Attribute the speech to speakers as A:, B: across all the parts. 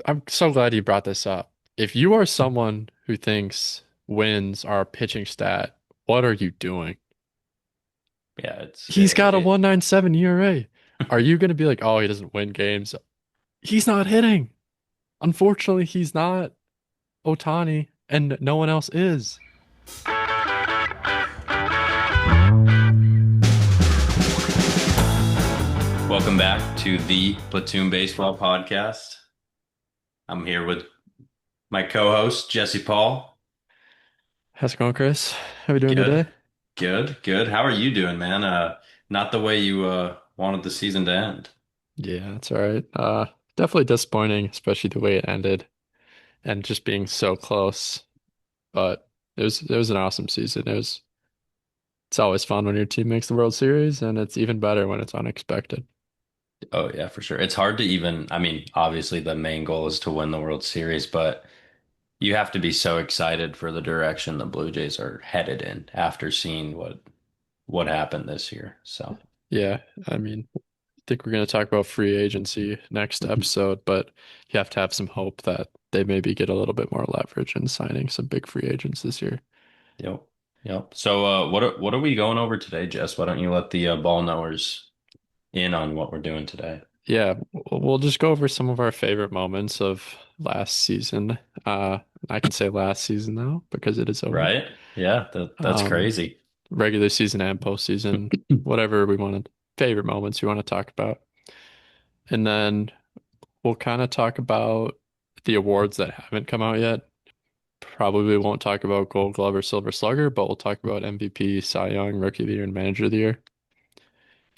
A: I'm so glad you brought this up. If you are someone who thinks wins are a pitching stat, what are you doing?
B: Yeah, it's
A: He's got a
B: it
A: 1.97 ERA. Are you going to be like, oh, he doesn't win games? He's not hitting. Unfortunately, he's not Otani, and no one else is.
B: Welcome back to the Platoon Baseball podcast. I'm here with my co-host Jesse Paul.
A: How's it going, Chris? How are we doing
B: Good,
A: today?
B: good. How are you doing, man? Not the way you wanted the season to end.
A: Yeah, that's all right. Definitely disappointing, especially the way it ended and just being so close. But it was an awesome season. It's always fun when your team makes the World Series, and it's even better when it's unexpected.
B: Oh yeah, for sure. It's hard to even, I mean, obviously the main goal is to win the World Series, but you have to be so excited for the direction the Blue Jays are headed in after seeing what happened this year. So,
A: Yeah, I mean, I think we're going to talk about free agency next episode, but you have to have some hope that they maybe get a little bit more leverage in signing some big free agents this year.
B: yep. Yep. So, what are we going over today, Jess? Why don't you let the ball knowers in on what we're doing today?
A: Yeah, we'll just go over some of our favorite moments of last season. Uh, I can say last season now because it is over.
B: Right? Yeah, that's
A: Um,
B: crazy.
A: Regular season and postseason, whatever we wanted, favorite moments we want to talk about. And then we'll kind of talk about the awards that haven't come out yet. Probably won't talk about Gold Glove or Silver Slugger, but we'll talk about MVP, Cy Young, Rookie of the Year, and Manager of the Year.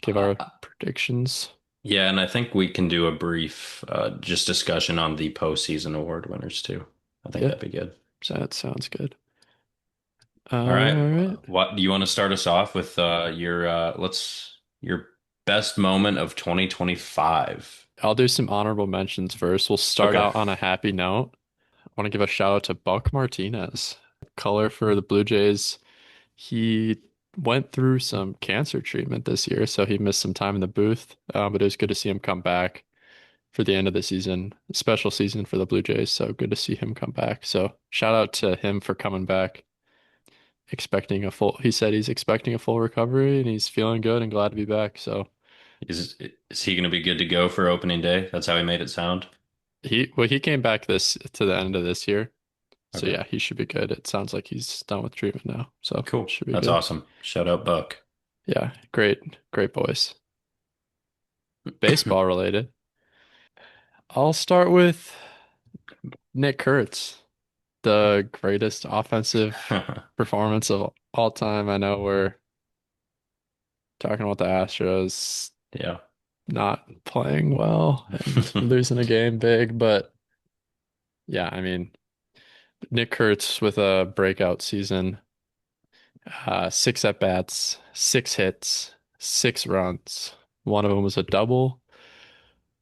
A: Give our
B: Uh,
A: predictions.
B: yeah, and I think we can do a brief just discussion on the postseason award winners too. I think
A: Yeah,
B: that'd be good. So,
A: that sounds good.
B: all right.
A: All right.
B: What do you want to start us off with your your best moment of 2025?
A: I'll do some honorable mentions first. We'll start
B: Okay.
A: out on a happy note. I want to give a shout out to Buck Martinez, color for the Blue Jays. He went through some cancer treatment this year, so he missed some time in the booth. But it was good to see him come back for the end of the season, a special season for the Blue Jays. So good to see him come back. So shout out to him for coming back, expecting a full, he said he's expecting a full recovery and he's feeling good and glad to be back. So
B: Is he going to be good to go for opening day? That's how he made it sound.
A: he came back this to the end of this year. So
B: Okay.
A: yeah, he should be good. It sounds like he's done with treatment now. So
B: Cool.
A: should be
B: That's
A: good.
B: awesome. Shout out Buck.
A: Yeah, great boys. Baseball related. I'll start with Nick Kurtz, the greatest offensive performance of all time. I know we're talking about the Astros
B: Yeah.
A: not playing well and losing a game big, but yeah, I mean, Nick Kurtz with a breakout season, six at bats, six hits, 6 runs. One of them was a double,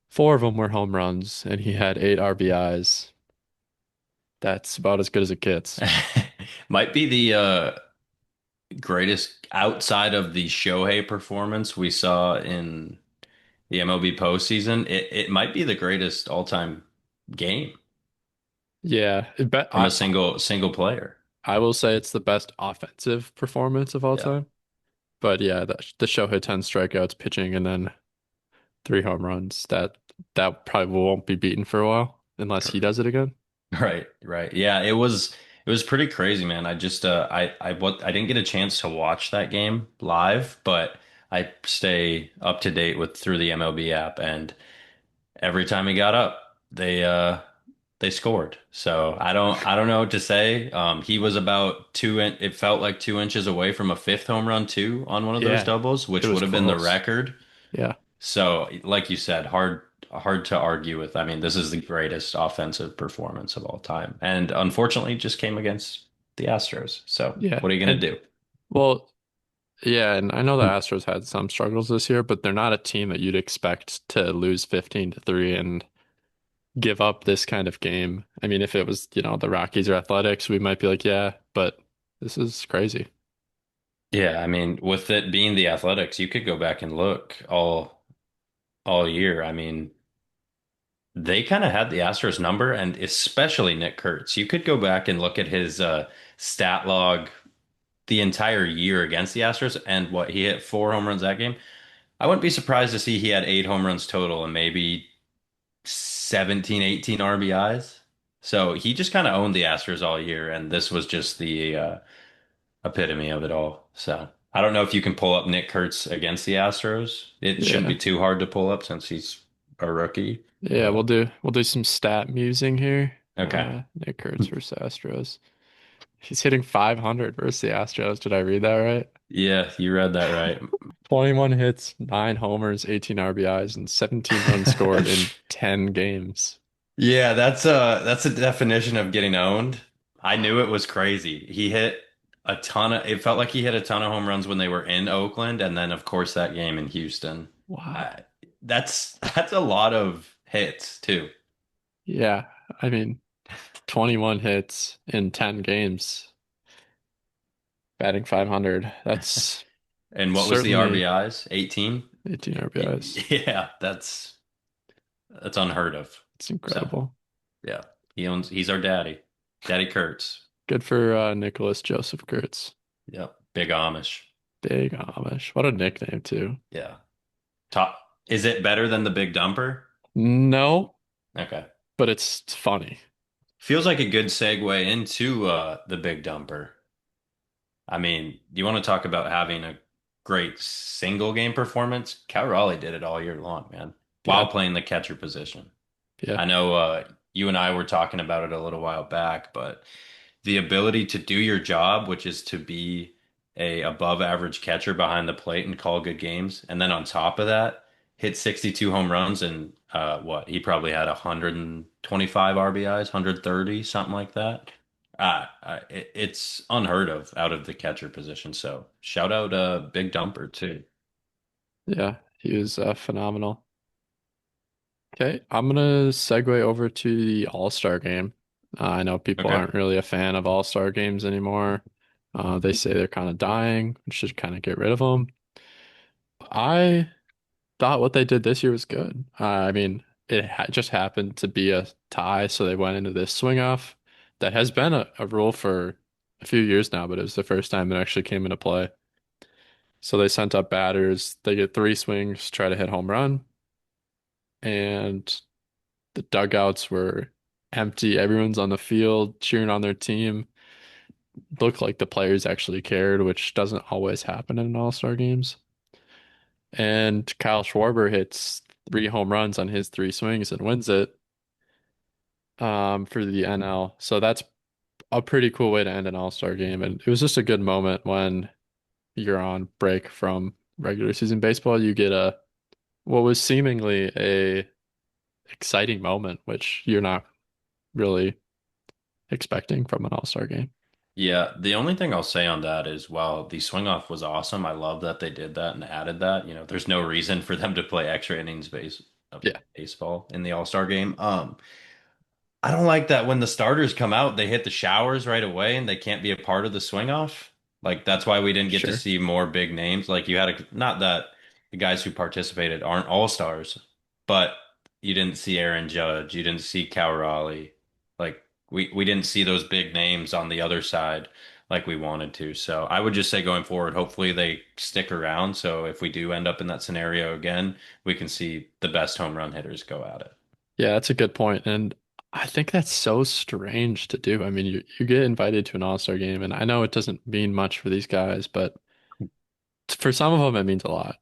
A: four of them were home runs, and he had 8 RBIs. That's about as good as it gets.
B: Might be the greatest outside of the Shohei performance we saw in the MLB postseason. It might be the greatest all-time game
A: Yeah, but
B: from a single player.
A: I will say it's the best offensive performance of all
B: Yeah,
A: time. But yeah, the show hit 10 strikeouts pitching and then 3 home runs. That probably won't be beaten for a while unless he does it again.
B: right. Yeah, it was pretty crazy, man. I just I didn't get a chance to watch that game live, but I stay up to date with through the MLB app, and every time he got up, they scored. So I don't know what to say. He was about it felt like 2 inches away from a fifth home run too on one of those
A: Yeah,
B: doubles,
A: it
B: which
A: was
B: would have been the
A: close.
B: record.
A: Yeah.
B: So, like you said, hard to argue with. I mean, this is the greatest offensive performance of all time, and unfortunately, just came against the Astros. So,
A: Yeah.
B: what are you gonna
A: And
B: do?
A: well, yeah, and I know the Astros had some struggles this year, but they're not a team that you'd expect to lose 15-3 and give up this kind of game. I mean, if it was, the Rockies or Athletics, we might be like, yeah, but this is crazy.
B: Yeah, I mean, with it being the Athletics, you could go back and look all year. I mean, they kind of had the Astros number, and especially Nick Kurtz. You could go back and look at his stat log the entire year against the Astros, and what he hit 4 home runs that game. I wouldn't be surprised to see he had 8 home runs total and maybe 17, 18 RBIs. So he just kind of owned the Astros all year, and this was just the epitome of it all. So I don't know if you can pull up Nick Kurtz against the Astros. It shouldn't be
A: Yeah.
B: too hard to pull up since he's a rookie.
A: Yeah, we'll
B: But
A: do some stat musing here.
B: okay.
A: Nick Kurtz versus Astros. He's hitting 500 versus the Astros. Did I read that right?
B: Yeah, you read that right.
A: 21 hits, 9 homers, 18 RBIs, and 17 runs scored in 10 games.
B: Yeah, that's a definition of getting owned. I knew it was crazy. He hit a ton of, it felt like he hit a ton of home runs when they were in Oakland, and then of course that game in Houston.
A: Wow.
B: I, that's a lot of hits too.
A: Yeah, I mean, 21 hits in 10 games, batting 500. That's
B: And what was the
A: certainly
B: RBIs? 18?
A: 18 RBIs.
B: Yeah, that's unheard of.
A: It's
B: So,
A: incredible.
B: yeah. He's our daddy. Daddy Kurtz.
A: Good for Nicholas Joseph Kurtz.
B: Yep. Big Amish.
A: Big Amish. What a nickname, too.
B: Yeah. Top. Is it better than the Big Dumper?
A: No,
B: Okay.
A: but it's funny.
B: Feels like a good segue into the Big Dumper. I mean, you want to talk about having a great single game performance? Cal Raleigh did it all year long, man,
A: Yeah,
B: while playing the catcher position.
A: yeah,
B: I know you and I were talking about it a little while back, but the ability to do your job, which is to be a above average catcher behind the plate and call good games, and then on top of that, hit 62 home runs and what he probably had 125 RBIs, 130, something like that. It's unheard of out of the catcher position. So shout out Big Dumper too.
A: yeah. He was phenomenal. Okay, I'm gonna segue over to the All-Star game. I know people
B: Okay.
A: aren't really a fan of All-Star games anymore. They say they're kind of dying. We should kind of get rid of them. I thought what they did this year was good. I mean, it ha just happened to be a tie, so they went into this swing off. That has been a rule for a few years now, but it was the first time it actually came into play. So they sent up batters. They get 3 swings, try to hit home run, and the dugouts were empty. Everyone's on the field cheering on their team. Looked like the players actually cared, which doesn't always happen in All-Star games. And Kyle Schwarber hits 3 home runs on his 3 swings and wins it for the NL. So that's a pretty cool way to end an All-Star game. And it was just a good moment when you're on break from regular season baseball. You get a what was seemingly a exciting moment, which you're not really expecting from an All-Star game.
B: Yeah, the only thing I'll say on that is while the swing off was awesome, I love that they did that and added that. There's no reason for them to play extra innings of
A: Yeah,
B: baseball in the All-Star game. I don't like that when the starters come out, they hit the showers right away and they can't be a part of the swing off. Like that's why we didn't get to
A: sure.
B: see more big names. Like you had not that the guys who participated aren't all-stars, but you didn't see Aaron Judge, you didn't see Cal Raleigh. Like we didn't see those big names on the other side like we wanted to. So I would just say going forward, hopefully they stick around. So if we do end up in that scenario again, we can see the best home run hitters go at it.
A: Yeah, that's a good point. And I think that's so strange to do. I mean, you get invited to an All-Star game, and I know it doesn't mean much for these guys, but for some of them, it means a lot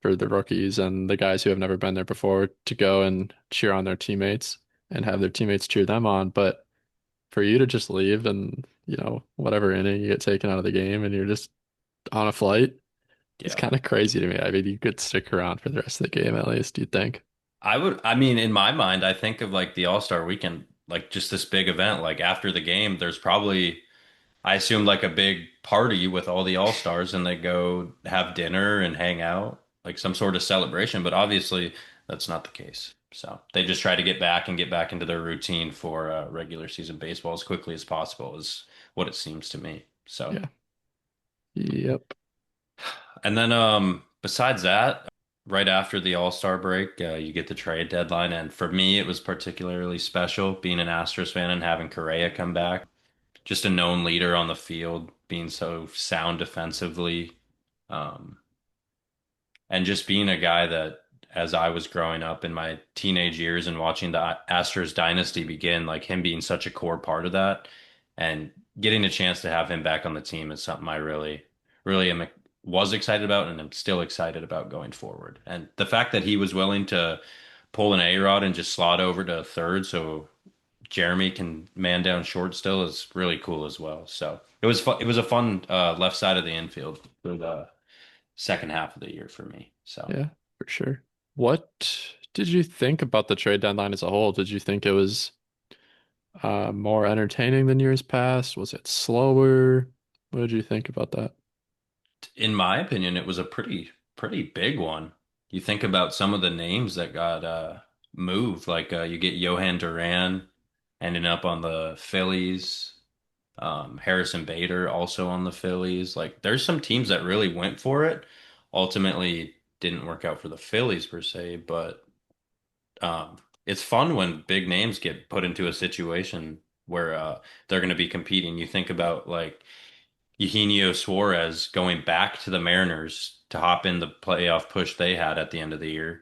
A: for the rookies and the guys who have never been there before to go and cheer on their teammates and have their teammates cheer them on. But for you to just leave and, whatever inning you get taken out of the game and you're just on a flight, it's
B: Yeah.
A: kind of crazy to me. I mean, you could stick around for the rest of the game at least, you'd think.
B: I mean, in my mind, I think of like the All-Star weekend, like just this big event. Like after the game, there's probably, I assume, like a big party with all the All-Stars and they go have dinner and hang out, like some sort of celebration. But obviously, that's not the case. So they just try to get back into their routine for regular season baseball as quickly as possible, is what it seems to me. So,
A: Yeah. Yep.
B: and then besides that. right after the All-Star break, you get the trade deadline, and for me, it was particularly special being an Astros fan and having Correa come back. Just a known leader on the field, being so sound defensively, um, and just being a guy that, as I was growing up in my teenage years and watching the Astros dynasty begin, like him being such a core part of that, and getting a chance to have him back on the team is something I really was excited about, and I'm still excited about going forward. And the fact that he was willing to pull an A-Rod and just slot over to third, so Jeremy can man down short still is really cool as well. So it was fun. It was a fun left side of the infield for the second half of the year for me. So
A: Yeah, for sure. What did you think about the trade deadline as a whole? Did you think it was more entertaining than years past? Was it slower? What did you think about that?
B: in my opinion, it was a pretty big one. You think about some of the names that got moved, like you get Johan Duran ending up on the Phillies, Harrison Bader also on the Phillies. Like there's some teams that really went for it. Ultimately, didn't work out for the Phillies per se, but it's fun when big names get put into a situation where they're going to be competing. You think about like Eugenio Suarez going back to the Mariners to hop in the playoff push they had at the end of the year.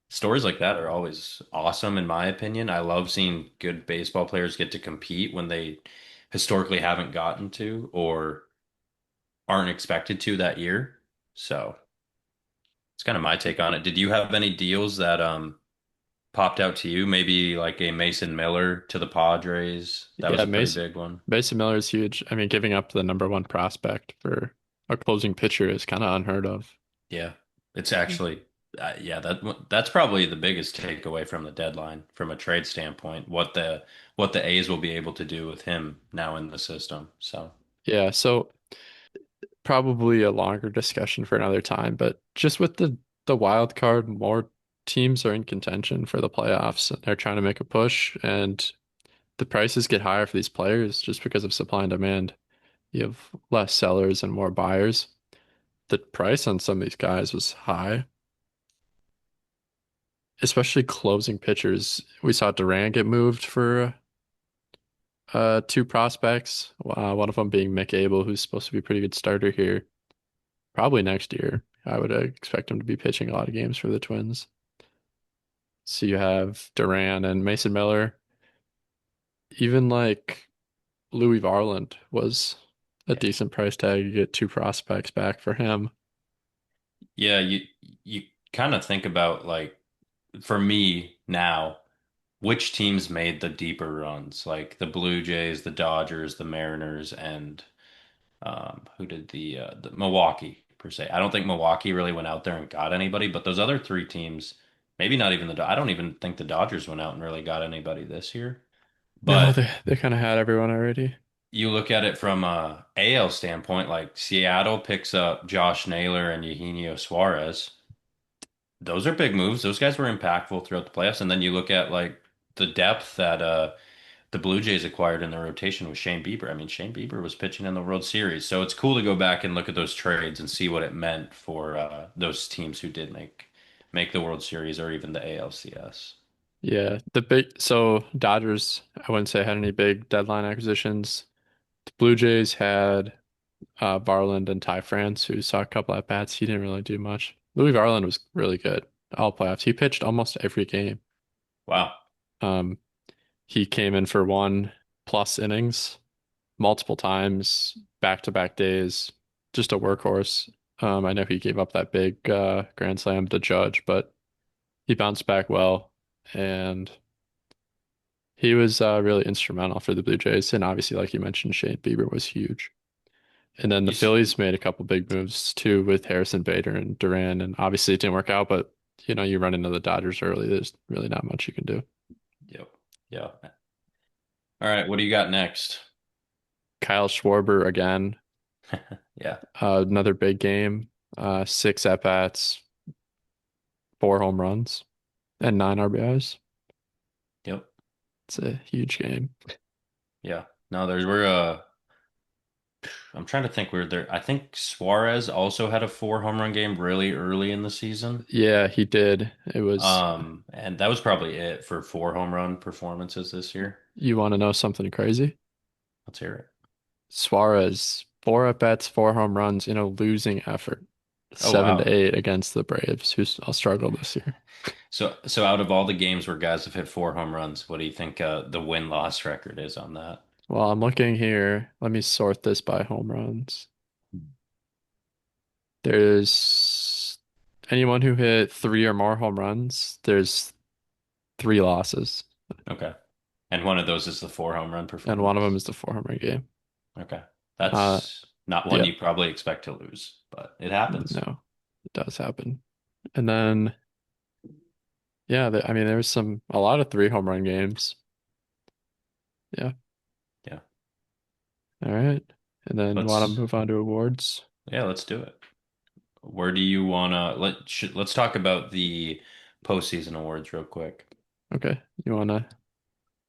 B: Stories like that are always awesome, in my opinion. I love seeing good baseball players get to compete when they historically haven't gotten to or aren't expected to that year. So it's kind of my take on it. Did you have any deals that popped out to you? Maybe like a Mason Miller to the Padres. That was
A: Yeah,
B: a pretty big one.
A: Mason Miller is huge. I mean, giving up the number one prospect for a closing pitcher is kind of unheard of.
B: Yeah, it's actually, yeah, that's probably the biggest takeaway from the deadline from a trade standpoint. What the A's will be able to do with him now in the system. So
A: Yeah, so probably a longer discussion for another time, but just with the wild card, more teams are in contention for the playoffs and they're trying to make a push and the prices get higher for these players just because of supply and demand. You have less sellers and more buyers. The price on some of these guys was high, especially closing pitchers. We saw Duran get moved for two prospects, one of them being Mick Abel, who's supposed to be a pretty good starter here. Probably next year. I would expect him to be pitching a lot of games for the Twins. So you have Duran and Mason Miller. Even like Louis Varland was a
B: yeah,
A: decent price tag. You get two prospects back for him.
B: yeah, you kind of think about like for me now, which teams made the deeper runs? Like the Blue Jays, the Dodgers, the Mariners, and who did the Milwaukee per se. I don't think Milwaukee really went out there and got anybody, but those other three teams, maybe not even I don't even think the Dodgers went out and really got anybody this year.
A: No,
B: But
A: they kind of had everyone already.
B: you look at it from a AL standpoint, like Seattle picks up Josh Naylor and Eugenio Suarez. Those are big moves. Those guys were impactful throughout the playoffs. And then you look at like the depth that the Blue Jays acquired in the rotation with Shane Bieber. I mean, Shane Bieber was pitching in the World Series, so it's cool to go back and look at those trades and see what it meant for those teams who did make the World Series or even the ALCS.
A: Yeah, the big so Dodgers, I wouldn't say had any big deadline acquisitions. The Blue Jays had Varland and Ty France, who saw a couple at bats. He didn't really do much. Louis Varland was really good all playoffs. He pitched almost every game.
B: Wow.
A: Um, he came in for one plus innings multiple times, back-to-back days. Just a workhorse. I know he gave up that big grand slam to Judge, but he bounced back well, and he was really instrumental for the Blue Jays. And obviously, like you mentioned, Shane Bieber was huge. And then the
B: You s-
A: Phillies made a couple big moves too with Harrison Bader and Duran, and obviously it didn't work out, but you run into the Dodgers early. There's really not much you can do.
B: yep. Yeah. All right, what do you got next?
A: Kyle Schwarber again,
B: Yeah.
A: another big game, six at bats, four home runs, and nine RBIs.
B: Yep.
A: It's a huge game.
B: Yeah. No, we're I'm trying to think where there. I think Suarez also had a 4 home run game really early in the season.
A: Yeah, he did. It was,
B: And that was probably it for 4 home run performances this year.
A: you want to know something crazy?
B: Let's hear it.
A: Suarez, 4 at-bats, 4 home runs in a losing effort.
B: Oh
A: Seven to
B: wow.
A: eight against the Braves, who's I'll struggle this year.
B: So out of all the games where guys have hit 4 home runs, what do you think the win-loss record is on that?
A: Well, I'm looking here. Let me sort this by home runs. There's anyone who hit 3 or more home runs, there's 3 losses,
B: Okay. And one of those is the 4 home run
A: and one of them
B: performance.
A: is the 4 home run game.
B: Okay.
A: Uh,
B: That's not one
A: yeah,
B: you probably expect to lose, but it happens.
A: no, it does happen. And then, yeah, I mean, there's a lot of 3 home run games. Yeah.
B: Yeah.
A: All right. And then want to
B: Let's
A: move on to awards?
B: yeah, let's do it. Where do you wanna let's talk about the postseason awards real quick.
A: Okay. You want to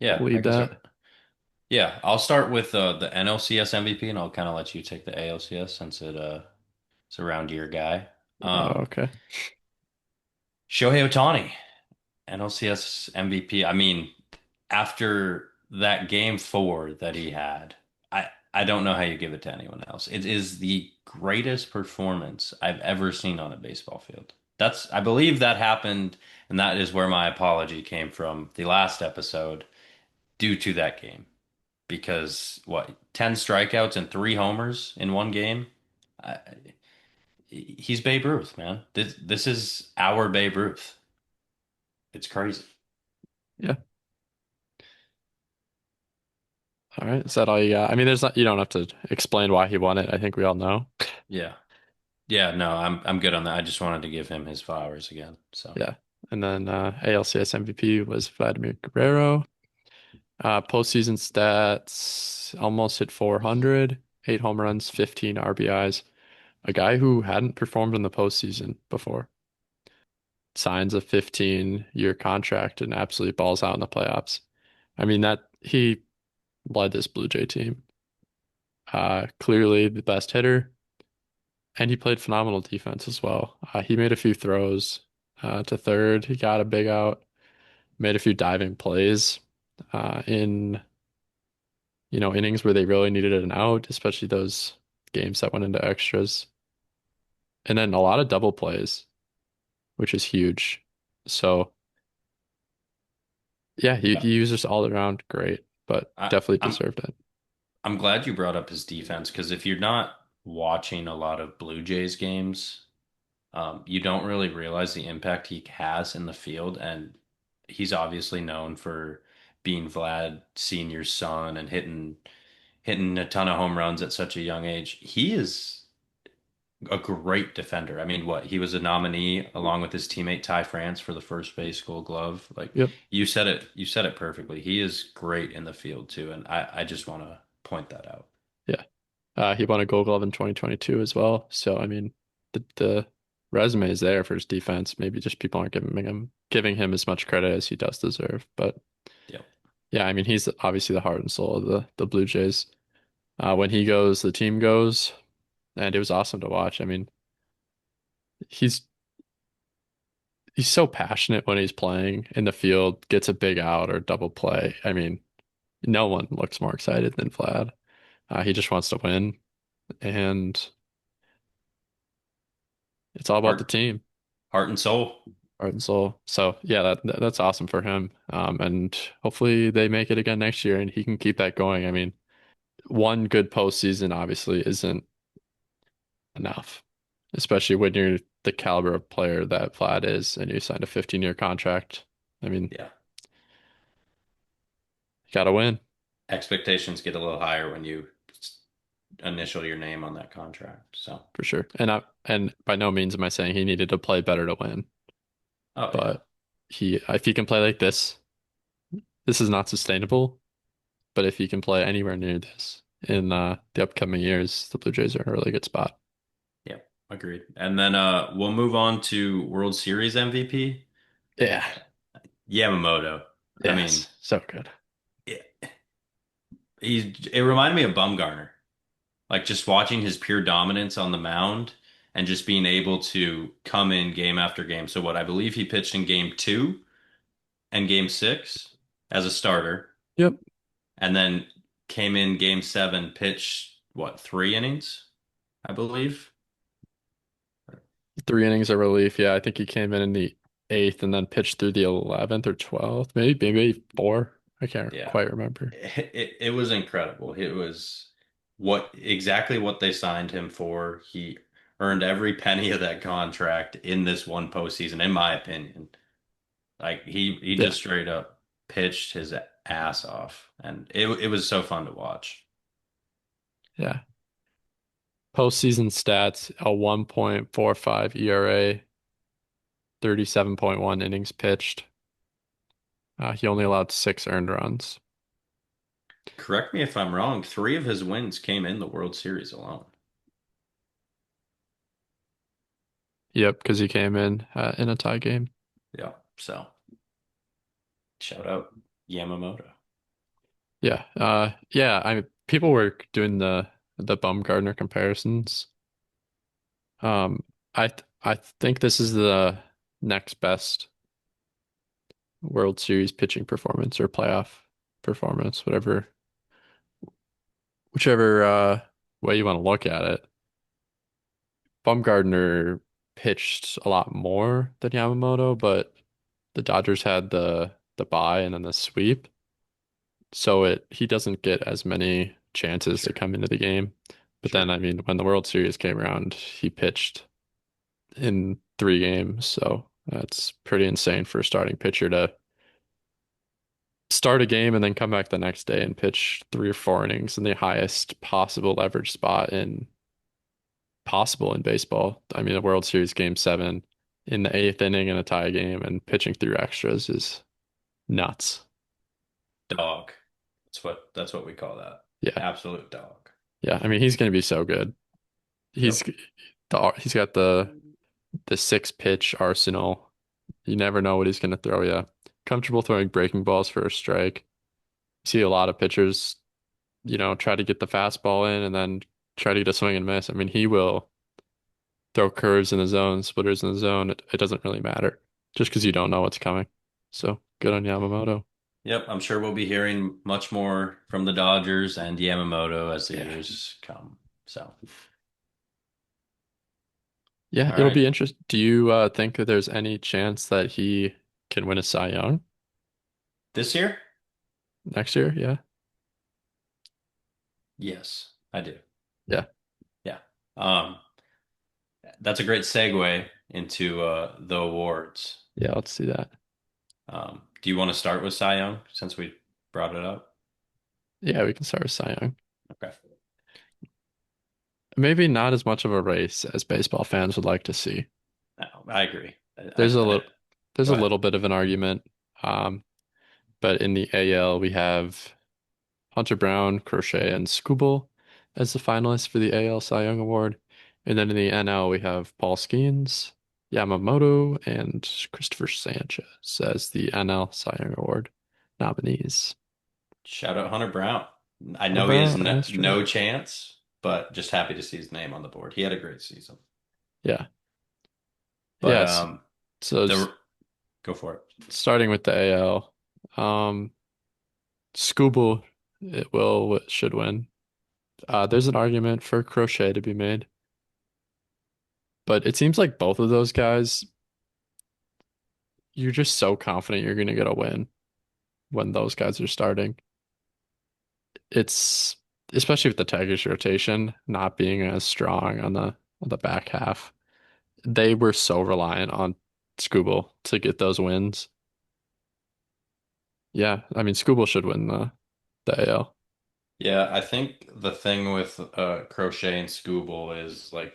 B: Yeah, I
A: lead
B: can start.
A: that?
B: Yeah, I'll start with the NLCS MVP, and I'll kind of let you take the ALCS since it's around your guy. Um,
A: Okay.
B: Shohei Ohtani, NLCS MVP. I mean, after that game 4 that he had, I don't know how you give it to anyone else. It is the greatest performance I've ever seen on a baseball field. I believe that happened, and that is where my apology came from the last episode due to that game. Because what, 10 strikeouts and 3 homers in one game? I, he's Babe Ruth, man. This is our Babe Ruth. It's crazy.
A: Yeah. All right. Is that all you got? I mean, you don't have to explain why he won it. I think we all know.
B: Yeah. Yeah, no, I'm good on that. I just wanted to give him his flowers again. So,
A: Yeah. And then ALCS MVP was Vladimir Guerrero. Postseason stats almost hit 400, 8 home runs, 15 RBIs. A guy who hadn't performed in the postseason before signs a 15-year contract and absolutely balls out in the playoffs. I mean, that he led this Blue Jay team. Clearly the best hitter, and he played phenomenal defense as well. He made a few throws to third. He got a big out, made a few diving plays in innings where they really needed an out, especially those games that went into extras. And then a lot of double plays, which is huge. So yeah, he was just all around great, but
B: I,
A: definitely
B: I'm
A: deserved it.
B: I'm glad you brought up his defense because if you're not watching a lot of Blue Jays games, you don't really realize the impact he has in the field, and he's obviously known for being Vlad Senior's son and hitting a ton of home runs at such a young age. He is a great defender. I mean, what, he was a nominee along with his teammate Ty France for the first base Gold Glove. Like
A: Yep.
B: you said it perfectly. He is great in the field too, and I just want to point that out.
A: Yeah. He won a Gold Glove in 2022 as well. So I mean, the resume is there for his defense. Maybe just people aren't giving him as much credit as he does deserve. But
B: Yep.
A: yeah, I mean, he's obviously the heart and soul of the Blue Jays. When he goes, the team goes, and it was awesome to watch. I mean, he's he's so passionate when he's playing in the field, gets a big out or double play. I mean, no one looks more excited than Vlad. He just wants to win, and it's all about the
B: Heart
A: team,
B: heart and soul.
A: heart and soul. So yeah, that's awesome for him. And hopefully they make it again next year, and he can keep that going. I mean, one good postseason obviously isn't enough, especially when you're the caliber of player that Vlad is, and you signed a 15-year contract. I mean,
B: Yeah.
A: you gotta win
B: Expectations get a little higher when you initial your name on that contract. So,
A: for sure. And by no means am I saying he needed to play better to win,
B: oh yeah.
A: but if he can play like this is not sustainable. But if he can play anywhere near this in the upcoming years, the Blue Jays are in a really good spot.
B: Yeah, agreed. And then we'll move on to World Series MVP,
A: Yeah.
B: Yamamoto. I mean,
A: Yes. So good.
B: it reminded me of Bumgarner. Like just watching his pure dominance on the mound and just being able to come in game after game. So what I believe he pitched in game two and game six as a starter,
A: Yep.
B: and then came in game seven, pitched what, 3 innings, I believe.
A: 3 innings of relief. Yeah, I think he came in the eighth and then pitched through the 11th or 12th, maybe four. I can't
B: Yeah.
A: quite remember.
B: It was incredible. It was what exactly what they signed him for. He earned every penny of that contract in this one postseason, in my opinion. Like he
A: Yeah,
B: just straight up pitched his ass off, and it was so fun to watch.
A: yeah. Postseason stats: a 1.45 ERA, 37.1 innings pitched. He only allowed 6 earned runs.
B: Correct me if I'm wrong, 3 of his wins came in the World Series alone.
A: Yep, because he came in a tie game.
B: Yeah. So shout out Yamamoto.
A: Yeah, yeah. People were doing the Bumgarner comparisons. I think this is the next best World Series pitching performance or playoff performance, whichever way you want to look at it. Bumgarner pitched a lot more than Yamamoto, but the Dodgers had the bye and then the sweep, so it he doesn't get as many chances to
B: Sure.
A: come into the game. But then,
B: Sure.
A: I mean, when the World Series came around, he pitched in 3 games, so that's pretty insane for a starting pitcher to start a game and then come back the next day and pitch 3 or 4 innings in the highest possible leverage spot in possible in baseball. I mean, the World Series game seven in the eighth inning in a tie game and pitching through extras is nuts.
B: Dog. That's what we call that.
A: Yeah.
B: Absolute dog.
A: Yeah. I mean, he's going to be so good. He's
B: Yep.
A: he's got the 6 pitch arsenal. You never know what he's going to throw you. Comfortable throwing breaking balls for a strike. See a lot of pitchers, try to get the fastball in and then try to get a swing and miss. I mean, he will throw curves in the zone, splitters in the zone. It doesn't really matter just because you don't know what's coming. So good on Yamamoto.
B: Yep, I'm sure we'll be hearing much more from the Dodgers and Yamamoto as the
A: Yeah.
B: years come. So,
A: Yeah,
B: all
A: it'll
B: right.
A: be interesting. Do you think that there's any chance that he can win a Cy Young
B: This year?
A: next year? Yeah.
B: Yes, I do.
A: Yeah.
B: Yeah. Um, that's a great segue into the awards.
A: Yeah, let's see that.
B: Do you want to start with Cy Young since we brought it up?
A: Yeah, we can start with Cy Young.
B: Okay.
A: Maybe not as much of a race as baseball fans would like to see.
B: No, I agree.
A: There's a little there's
B: Go
A: a
B: ahead.
A: little bit of an argument. Um, but in the AL we have Hunter Brown, Crochet, and Skubal as the finalists for the AL Cy Young Award. And then in the NL, we have Paul Skeens, Yamamoto, and Christopher Sanchez as the NL Cy Young Award nominees.
B: Shout out Hunter Brown. I
A: Hunter
B: know he has
A: Brown, that's true.
B: no chance, but just happy to see his name on the board. He had a great season.
A: Yeah.
B: But
A: Yes. So
B: go for it.
A: starting with the AL, Skubal should win. There's an argument for Crochet to be made, but it seems like both of those guys, you're just so confident you're going to get a win when those guys are starting. It's especially with the Tigers rotation not being as strong on the back half. They were so reliant on Skubal to get those wins. Yeah, I mean Skubal should win the AL.
B: Yeah, I think the thing with Crochet and Scooble is like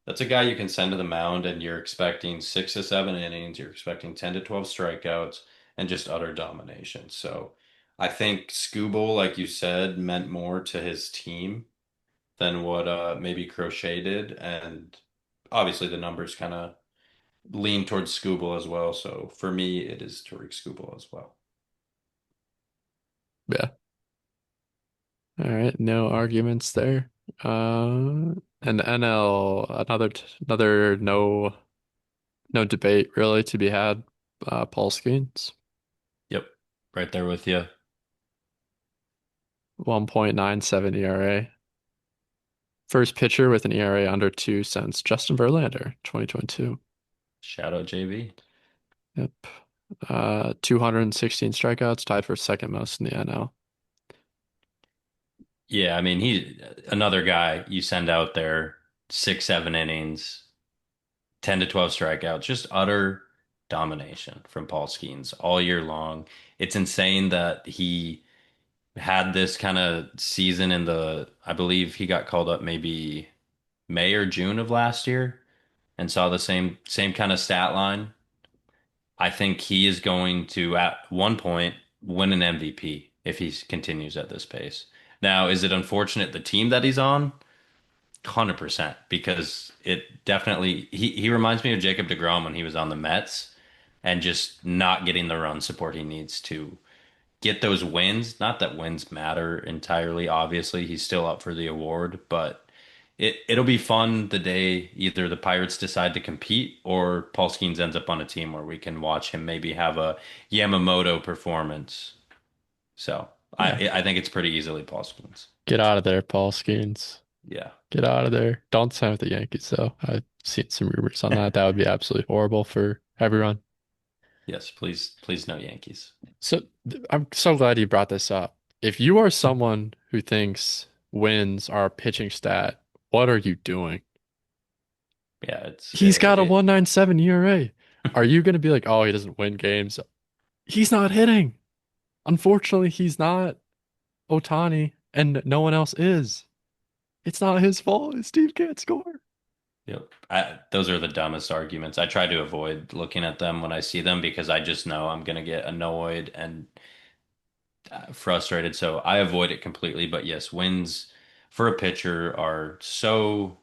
B: that's a guy you can send to the mound and you're expecting 6 to 7 innings, you're expecting 10 to 12 strikeouts and just utter domination. So I think Scooble, like you said, meant more to his team than what maybe Crochet did. And obviously the numbers kind of lean towards Scooble as well. So for me, it is Tariq Scooble as well.
A: Yeah. All right, no arguments there. And NL, another no debate really to be had. Paul Skeens,
B: Yep, right there with you.
A: 1.97 ERA. First pitcher with an ERA under two since Justin Verlander, 2022.
B: Shout out JV.
A: Yep. 216 strikeouts, tied for second most in the NL.
B: Yeah, I mean, he another guy you send out there, 6, 7 innings, 10 to 12 strikeouts, just utter domination from Paul Skeens all year long. It's insane that he had this kind of season in I believe he got called up maybe May or June of last year and saw the same kind of stat line. I think he is going to at one point win an MVP if he continues at this pace. Now, is it unfortunate the team that he's on? 100% because it definitely he reminds me of Jacob deGrom when he was on the Mets and just not getting the run support he needs to get those wins. Not that wins matter entirely, obviously. He's still up for the award, but it'll be fun the day either the Pirates decide to compete or Paul Skeens ends up on a team where we can watch him maybe have a Yamamoto performance. So
A: Yeah.
B: I think it's pretty easily Paul Skeens.
A: Get out of there, Paul Skeens.
B: Yeah.
A: Get out of there. Don't sign with the Yankees, though. I've seen some rumors on that. That would be absolutely horrible for everyone.
B: Yes, please no Yankees.
A: So I'm so glad you brought this up. If you are someone who thinks wins are a pitching stat, what are you doing?
B: Yeah, it's
A: He's got a
B: it
A: 1.97 ERA. Are you going to be like, oh, he doesn't win games? He's not hitting. Unfortunately, he's not Otani, and no one else is. It's not his fault. Steve can't score.
B: yep. Those are the dumbest arguments. I try to avoid looking at them when I see them because I just know I'm gonna get annoyed and frustrated. So I avoid it completely. But yes, wins for a pitcher are so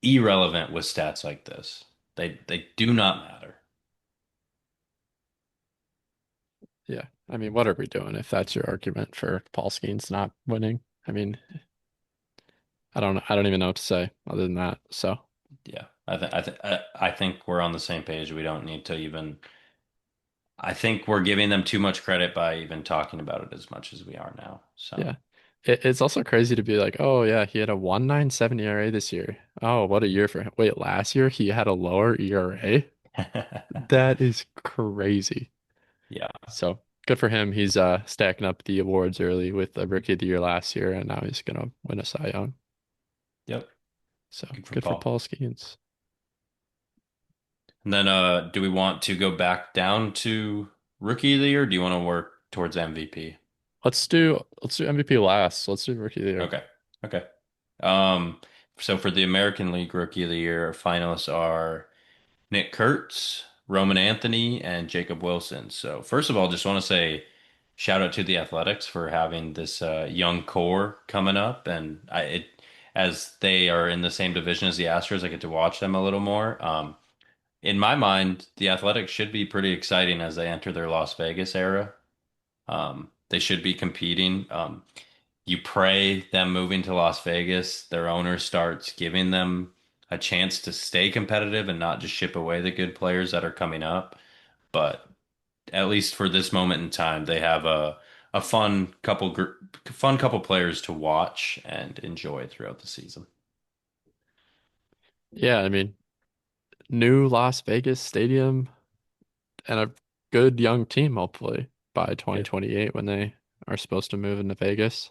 B: irrelevant with stats like this. They do not matter.
A: Yeah. I mean, what are we doing if that's your argument for Paul Skeens not winning? I mean, I don't even know what to say other than that. So,
B: Yeah, I think we're on the same page. We don't need to even. I think we're giving them too much credit by even talking about it as much as we are now. So.
A: yeah. It's also crazy to be like, oh yeah, he had a 1.97 ERA this year. Oh, what a year for him. Wait, last year he had a lower ERA? That is crazy.
B: Yeah.
A: So, good for him. He's stacking up the awards early with a Rookie of the Year last year, and now he's gonna win a Cy Young.
B: Yep.
A: So,
B: Good for
A: good for
B: Paul.
A: Paul Skeens.
B: And then do we want to go back down to rookie of the year? Or do you want to work towards MVP?
A: Let's do MVP last. Let's do Rookie of the Year.
B: Okay. Okay. Um, so for the American League Rookie of the Year, finalists are Nick Kurtz, Roman Anthony, and Jacob Wilson. So first of all, just want to say shout out to the Athletics for having this young core coming up, and as they are in the same division as the Astros, I get to watch them a little more. In my mind, the Athletics should be pretty exciting as they enter their Las Vegas era. They should be competing. You pray them moving to Las Vegas, their owner starts giving them a chance to stay competitive and not just ship away the good players that are coming up. But at least for this moment in time, they have a fun couple players to watch and enjoy throughout the season.
A: Yeah, I mean, new Las Vegas stadium and a good young team, hopefully, by
B: Yeah.
A: 2028 when they are supposed to move into Vegas.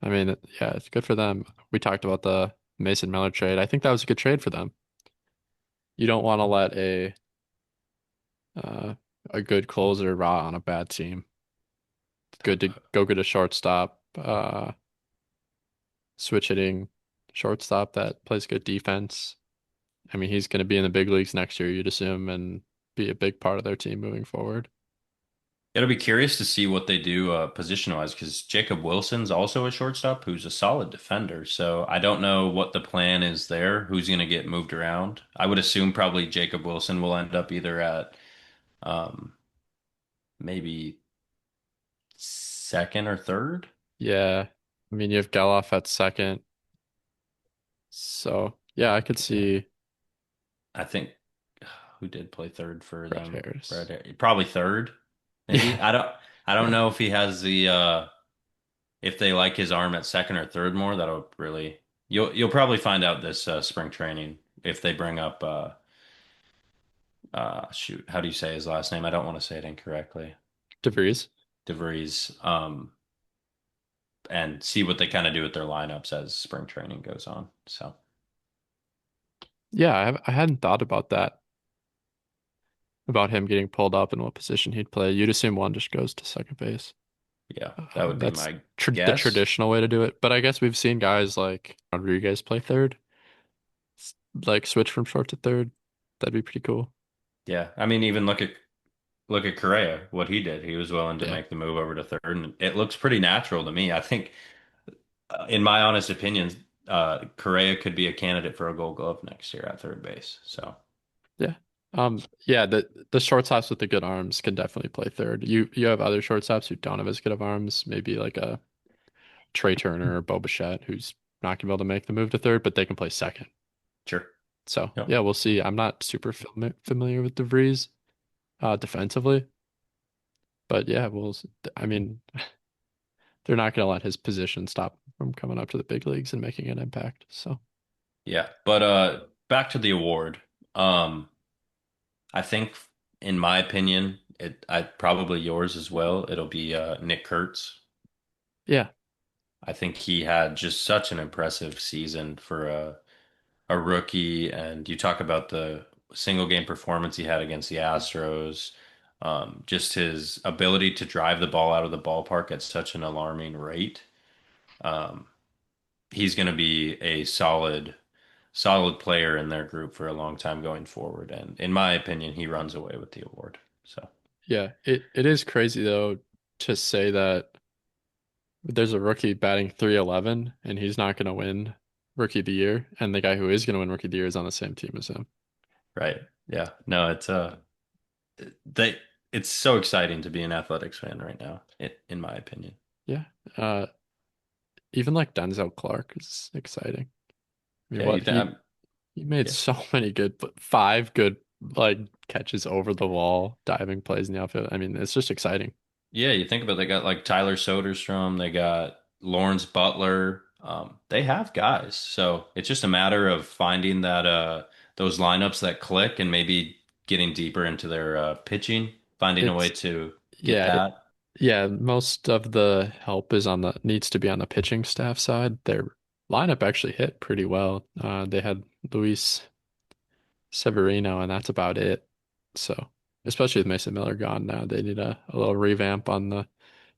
A: I mean, yeah, it's good for them. We talked about the Mason Miller trade. I think that was a good trade for them. You don't want to let uh, a good closer rot on a bad team. Good to go get a shortstop, switch hitting shortstop that plays good defense. I mean, he's going to be in the big leagues next year, you'd assume, and be a big part of their team moving forward.
B: It'll be curious to see what they do position-wise because Jacob Wilson's also a shortstop who's a solid defender. So I don't know what the plan is there, who's going to get moved around. I would assume probably Jacob Wilson will end up either at um, maybe second or third.
A: Yeah. I mean, you have Geloff at second. So yeah, I could see
B: I think who did play third for
A: Brett
B: them?
A: Harris.
B: Probably third, maybe.
A: Yeah,
B: I don't know if he has the if they like his arm at second or third more. That'll really you'll probably find out this spring training if they bring up shoot, how do you say his last name? I don't want to say it incorrectly.
A: DeVries.
B: DeVries, and see what they kind of do with their lineups as spring training goes on. So
A: Yeah, I hadn't thought about that, about him getting pulled up and what position he'd play. You'd assume one just goes to second base.
B: yeah, that would be
A: That's
B: my
A: the
B: guess.
A: traditional way to do it. But I guess we've seen guys like Rodriguez play third, like switch from short to third. That'd be pretty cool.
B: Yeah, I mean, even look at Correa, what he did. He was willing to
A: Yeah.
B: make the move over to third, and it looks pretty natural to me. I think, in my honest opinion, Correa could be a candidate for a Gold Glove next year at third base. So,
A: Yeah. Yeah, the shortstops with the good arms can definitely play third. You have other shortstops who don't have as good of arms, maybe like a Trey Turner or Bo Bichette, who's not gonna be able to make the move to third, but they can play second.
B: sure.
A: So
B: Yep.
A: yeah, we'll see. I'm not super familiar with DeVries defensively, but yeah, I mean, they're not gonna let his position stop him from coming up to the big leagues and making an impact. So
B: Yeah. But back to the award. Um, I think, in my opinion, I probably yours as well. It'll be Nick Kurtz.
A: yeah,
B: I think he had just such an impressive season for a rookie. And you talk about the single game performance he had against the Astros, just his ability to drive the ball out of the ballpark at such an alarming rate. Um, he's going to be a solid player in their group for a long time going forward. And in my opinion, he runs away with the award. So,
A: yeah. It is crazy though to say that there's a rookie batting 311 and he's not gonna win Rookie of the Year, and the guy who is gonna win Rookie of the Year is on the same team as him.
B: right. Yeah. No, they, it's so exciting to be an athletics fan right now, in my opinion.
A: Yeah. Uh, Even like Denzel Clark is exciting. I mean,
B: Yeah. You
A: what
B: think,
A: he made
B: yeah.
A: so many good, but five good like catches over the wall, diving plays in the outfield. I mean, it's just exciting.
B: Yeah, you think about it, they got like Tyler Soderstrom, they got Lawrence Butler. They have guys. So it's just a matter of finding that those lineups that click and maybe getting deeper into their pitching, finding a way
A: It's
B: to get
A: yeah,
B: that.
A: yeah. Most of the help is on the needs to be on the pitching staff side. Their lineup actually hit pretty well. They had Luis Severino, and that's about it. So, especially with Mason Miller gone now, they need a little revamp on the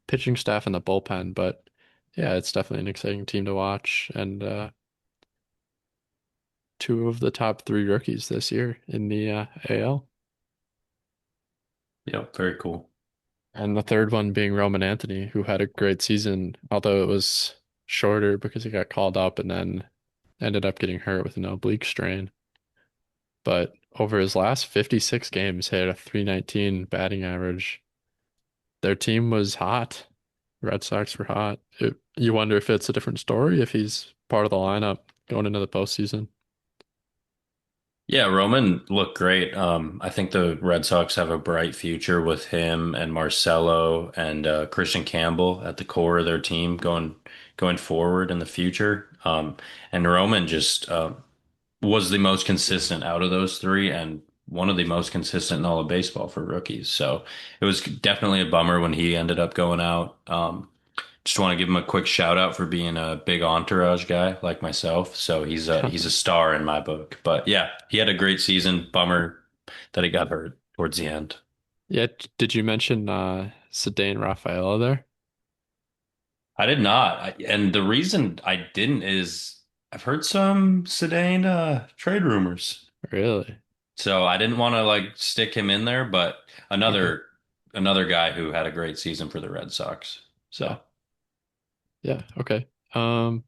A: pitching staff and the bullpen. But yeah, it's definitely an exciting team to watch, and two of the top three rookies this year in the AL,
B: Yep, very cool.
A: and the third one being Roman Anthony, who had a great season, although it was shorter because he got called up and then ended up getting hurt with an oblique strain. But over his last 56 games, he had a 319 batting average. Their team was hot. Red Sox were hot. You wonder if it's a different story if he's part of the lineup going into the postseason.
B: Yeah, Roman looked great. I think the Red Sox have a bright future with him and Marcelo and Christian Campbell at the core of their team going forward in the future. And Roman just was the most consistent out of those three and one of the most consistent in all of baseball for rookies. So it was definitely a bummer when he ended up going out. Just want to give him a quick shout out for being a big entourage guy like myself. So he's a star in my book. But yeah, he had a great season. Bummer that he got hurt towards the end.
A: Yeah, did you mention Cedane Rafaela there?
B: I did not. And the reason I didn't is I've heard some Sedane trade rumors.
A: Really?
B: So I didn't want to like stick him in there, but
A: Okay.
B: another guy who had a great season for the Red Sox.
A: Yeah.
B: So
A: Yeah. Okay. Um,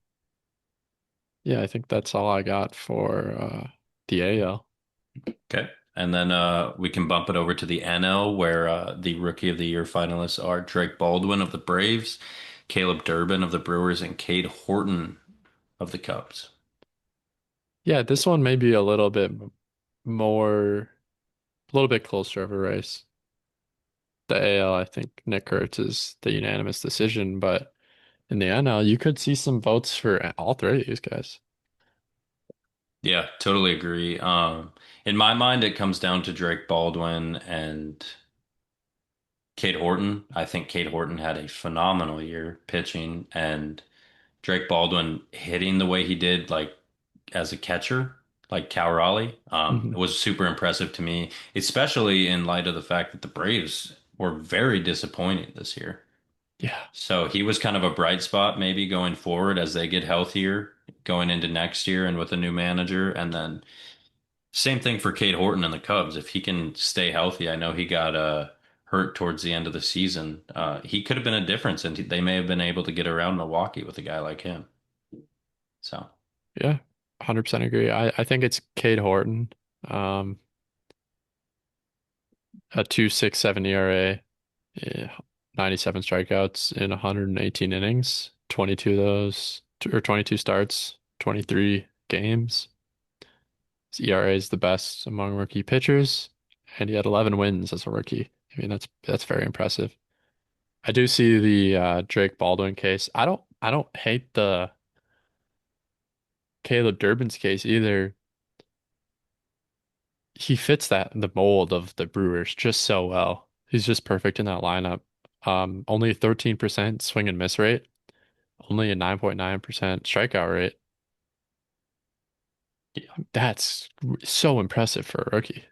A: yeah, I think that's all I got for the AL.
B: okay. And then we can bump it over to the NL where the Rookie of the Year finalists are Drake Baldwin of the Braves, Caleb Durbin of the Brewers, and Cade Horton of the Cubs.
A: Yeah, this one may be a little bit more, a little bit closer of a race. The AL, I think Nick Kurtz is the unanimous decision, but in the NL, you could see some votes for all three of these guys.
B: Yeah, totally agree. In my mind, it comes down to Drake Baldwin and Cade Horton. I think Cade Horton had a phenomenal year pitching, and Drake Baldwin hitting the way he did, like as a catcher, like Cal Raleigh,
A: Hmm.
B: was super impressive to me, especially in light of the fact that the Braves were very disappointing this year.
A: Yeah,
B: So he was kind of a bright spot maybe going forward as they get healthier going into next year and with a new manager. And then same thing for Cade Horton and the Cubs. If he can stay healthy, I know he got hurt towards the end of the season. He could have been a difference, and they may have been able to get around Milwaukee with a guy like him. So,
A: yeah, 100% agree. I think it's Cade Horton, um, a 2.67 ERA, yeah, 97 strikeouts in 118 innings, 22 of those, or 22 starts, 23 games. His ERA is the best among rookie pitchers, and he had 11 wins as a rookie. I mean, that's very impressive. I do see the Drake Baldwin case. I don't hate the Caleb Durbin's case either. He fits the mold of the Brewers just so well. He's just perfect in that lineup. Only 13% swing and miss rate, only a 9.9% strikeout rate. That's so impressive for a rookie.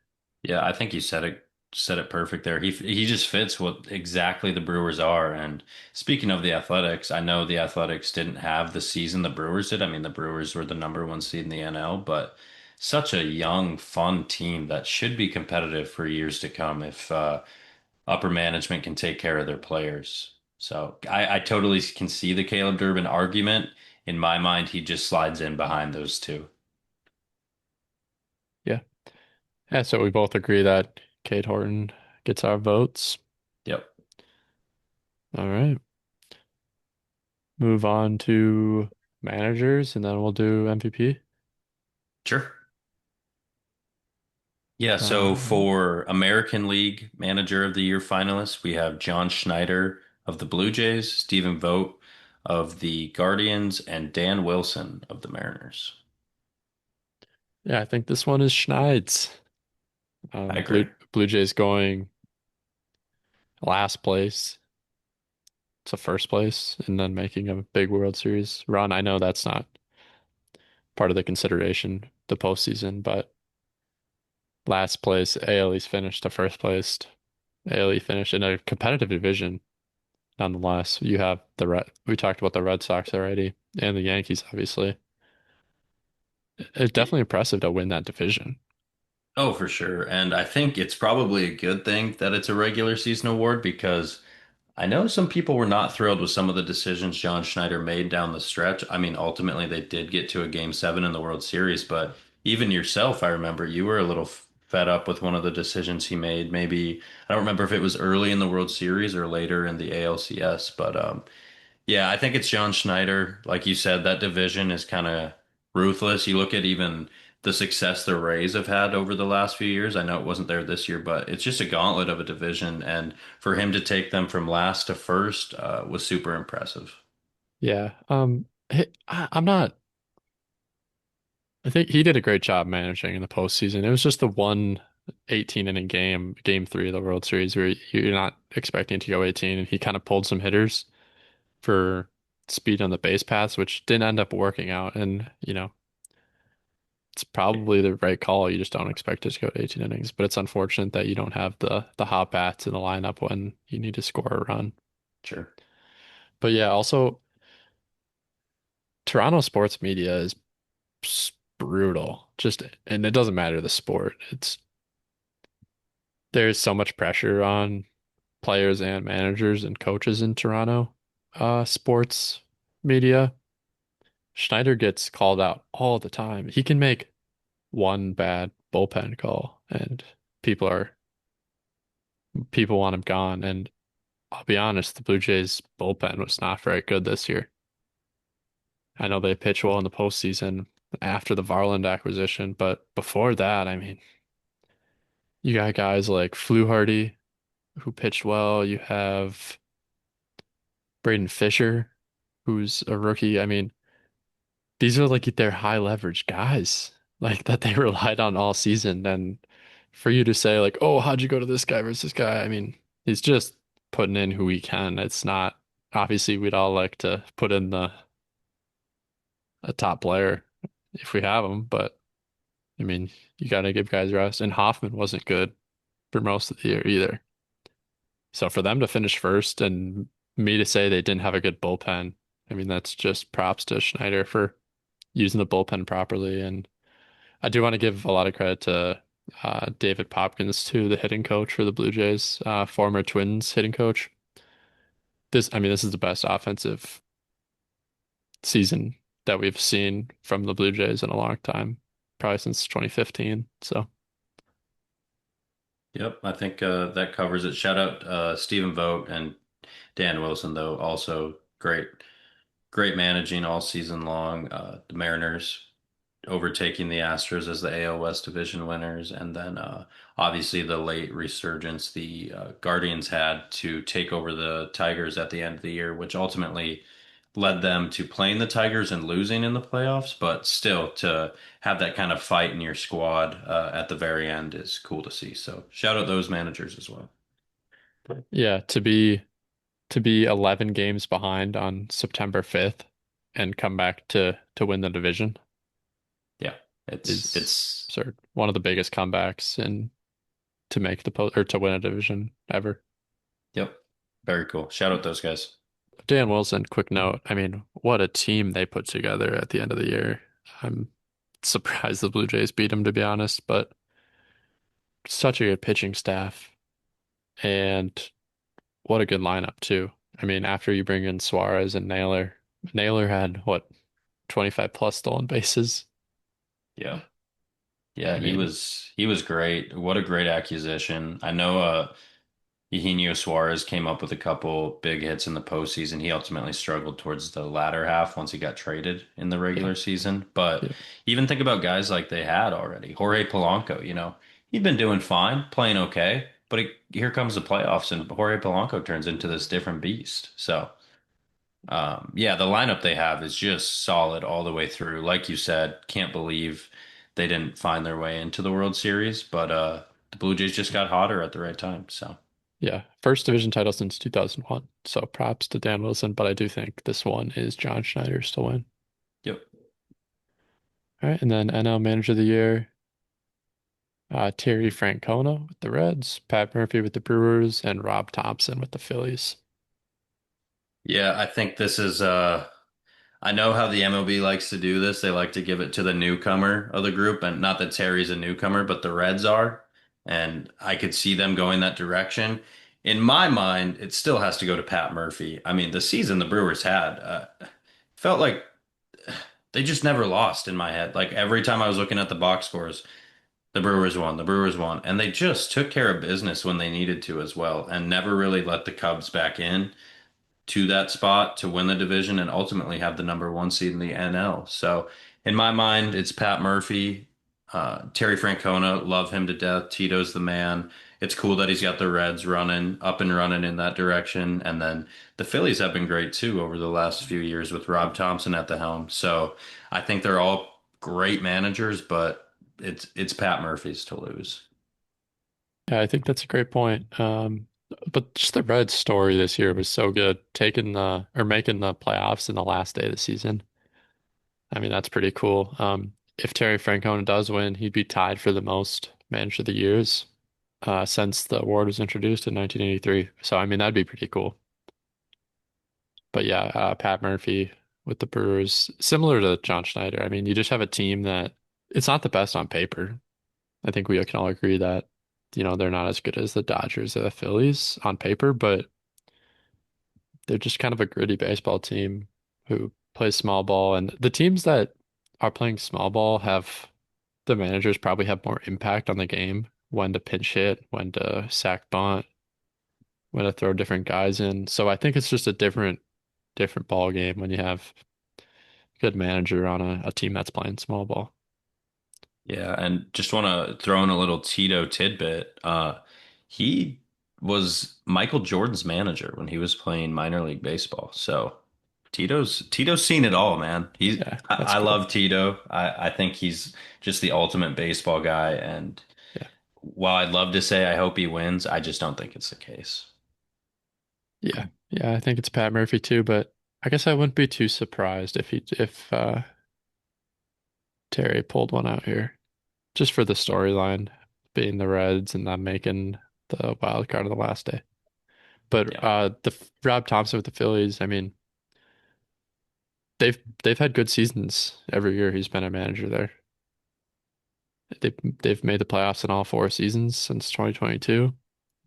B: yeah, I think you said it perfect there. He just fits what exactly the Brewers are. And speaking of the Athletics, I know the Athletics didn't have the season the Brewers did. I mean, the Brewers were the number one seed in the NL, but such a young, fun team that should be competitive for years to come if upper management can take care of their players. So I totally can see the Caleb Durbin argument. In my mind, he just slides in behind those two.
A: Yeah. Yeah, so we both agree that Cade Horton gets our votes.
B: Yep.
A: All right. Move on to managers and then we'll do MVP.
B: Sure. Yeah, so
A: Right.
B: for American League Manager of the Year finalists, we have John Schneider of the Blue Jays, Stephen Vogt of the Guardians, and Dan Wilson of the Mariners.
A: Yeah, I think this one is Schneid's.
B: I agree.
A: Blue Jays going last place to first place and then making a big World Series run. I know that's not part of the consideration, the postseason, but last place, AL East finished to first place. AL East finished in a competitive division nonetheless. You have we talked about the Red Sox already and the Yankees, obviously. It's definitely impressive to win that division.
B: Oh, for sure. And I think it's probably a good thing that it's a regular season award because I know some people were not thrilled with some of the decisions John Schneider made down the stretch. I mean, ultimately they did get to a game seven in the World Series, but even yourself, I remember you were a little fed up with one of the decisions he made. Maybe I don't remember if it was early in the World Series or later in the ALCS, but yeah, I think it's John Schneider. Like you said, that division is kind of ruthless. You look at even the success the Rays have had over the last few years. I know it wasn't there this year, but it's just a gauntlet of a division. And for him to take them from last to first was super impressive.
A: Yeah. I'm not. I think he did a great job managing in the postseason. It was just the one 18 inning game three of the World Series, where you're not expecting to go 18, and he kind of pulled some hitters for speed on the base paths, which didn't end up working out. And, it's probably the right call. You just don't expect it to go to 18 innings, but it's unfortunate that you don't have the hot bats in the lineup when you need to score a run.
B: Sure.
A: But yeah, also Toronto sports media is brutal. Just and it doesn't matter the sport. There's so much pressure on players and managers and coaches in Toronto sports media. Schneider gets called out all the time. He can make one bad bullpen call and people are people want him gone. And I'll be honest, the Blue Jays bullpen was not very good this year. I know they pitch well in the postseason. after the Varland acquisition. But before that, I mean, you got guys like Fluharty who pitched well. You have Braden Fisher, who's a rookie. I mean, these are like their high leverage guys, like that they relied on all season. And for you to say like, oh, how'd you go to this guy versus this guy? I mean, he's just putting in who he can. It's not obviously we'd all like to put in the a top player if we have him, but I mean, you got to give guys rest. And Hoffman wasn't good for most of the year either. So for them to finish first and me to say they didn't have a good bullpen, I mean, that's just props to Schneider for using the bullpen properly. And I do want to give a lot of credit to David Popkins too, the hitting coach for the Blue Jays, former Twins hitting coach. I mean, this is the best offensive season that we've seen from the Blue Jays in a long time, probably since 2015. So
B: Yep, I think that covers it. Shout out Stephen Vogt and Dan Wilson, though, also great managing all season long. The Mariners overtaking the Astros as the AL West division winners, and then obviously the late resurgence the Guardians had to take over the Tigers at the end of the year, which ultimately led them to playing the Tigers and losing in the playoffs. But still, to have that kind of fight in your squad at the very end is cool to see. So shout out those managers as well.
A: yeah, to be 11 games behind on September 5th and come back to win the division
B: Yeah, it's
A: is
B: it's
A: sort of one of the biggest comebacks in to make the post or to win a division ever.
B: yep, very cool. Shout out those guys.
A: Dan Wilson, quick note. I mean, what a team they put together at the end of the year. I'm surprised the Blue Jays beat them, to be honest, but such a good pitching staff and what a good lineup too. I mean, after you bring in Suarez and Naylor, Naylor had what 25 plus stolen bases.
B: Yeah. Yeah,
A: I
B: he
A: mean,
B: was great. What a great acquisition. I know Eugenio Suarez came up with a couple big hits in the postseason. He ultimately struggled towards the latter half once he got traded in the
A: yeah,
B: regular season. But
A: yeah,
B: even think about guys like they had already. Jorge Polanco, he'd been doing fine, playing okay, but here comes the playoffs and Jorge Polanco turns into this different beast. So yeah, the lineup they have is just solid all the way through. Like you said, can't believe they didn't find their way into the World Series, but the Blue Jays just got hotter at the right time. So,
A: yeah. First division title since 2001. So props to Dan Wilson, but I do think this one is John Schneider's to win.
B: yep.
A: All right, and then NL Manager of the Year, Terry Francona with the Reds, Pat Murphy with the Brewers, and Rob Thompson with the Phillies.
B: Yeah, I think this is I know how the MLB likes to do this. They like to give it to the newcomer of the group, and not that Terry's a newcomer, but the Reds are. And I could see them going that direction. In my mind, it still has to go to Pat Murphy. I mean, the season the Brewers had felt like they just never lost in my head. Like every time I was looking at the box scores, the Brewers won, the Brewers won. And they just took care of business when they needed to as well, and never really let the Cubs back in to that spot to win the division and ultimately have the number one seed in the NL. So in my mind, it's Pat Murphy, Terry Francona, love him to death. Tito's the man. It's cool that he's got the Reds running up and running in that direction. And then the Phillies have been great too over the last few years with Rob Thompson at the helm. So I think they're all great managers, but it's Pat Murphy's to lose.
A: Yeah, I think that's a great point. But just the Reds story this year was so good, taking the or making the playoffs in the last day of the season. I mean, that's pretty cool. If Terry Francona does win, he'd be tied for the most Manager of the Years since the award was introduced in 1983. So, I mean, that'd be pretty cool. But yeah, Pat Murphy with the Brewers, similar to John Schneider. I mean, you just have a team that it's not the best on paper. I think we can all agree that, they're not as good as the Dodgers or the Phillies on paper, but they're just kind of a gritty baseball team who plays small ball. And the teams that are playing small ball have the managers probably have more impact on the game, when to pinch hit, when to sack bunt, when to throw different guys in. So I think it's just a different ball game when you have good manager on a team that's playing small ball.
B: Yeah, and just want to throw in a little Tito tidbit. He was Michael Jordan's manager when he was playing minor league baseball. So Tito's seen it all, man.
A: Yeah, that's
B: I
A: cool.
B: love Tito. I think he's just the ultimate baseball guy. And
A: Yeah.
B: while I'd love to say I hope he wins, I just don't think it's the case.
A: Yeah. Yeah, I think it's Pat Murphy too, but I guess I wouldn't be too surprised if Terry pulled one out here. Just for the storyline, being the Reds and them making the wild card on the last day. But
B: Yeah.
A: the Rob Thompson with the Phillies, I mean, they've had good seasons every year he's been a manager there. They've made the playoffs in all four seasons since 2022.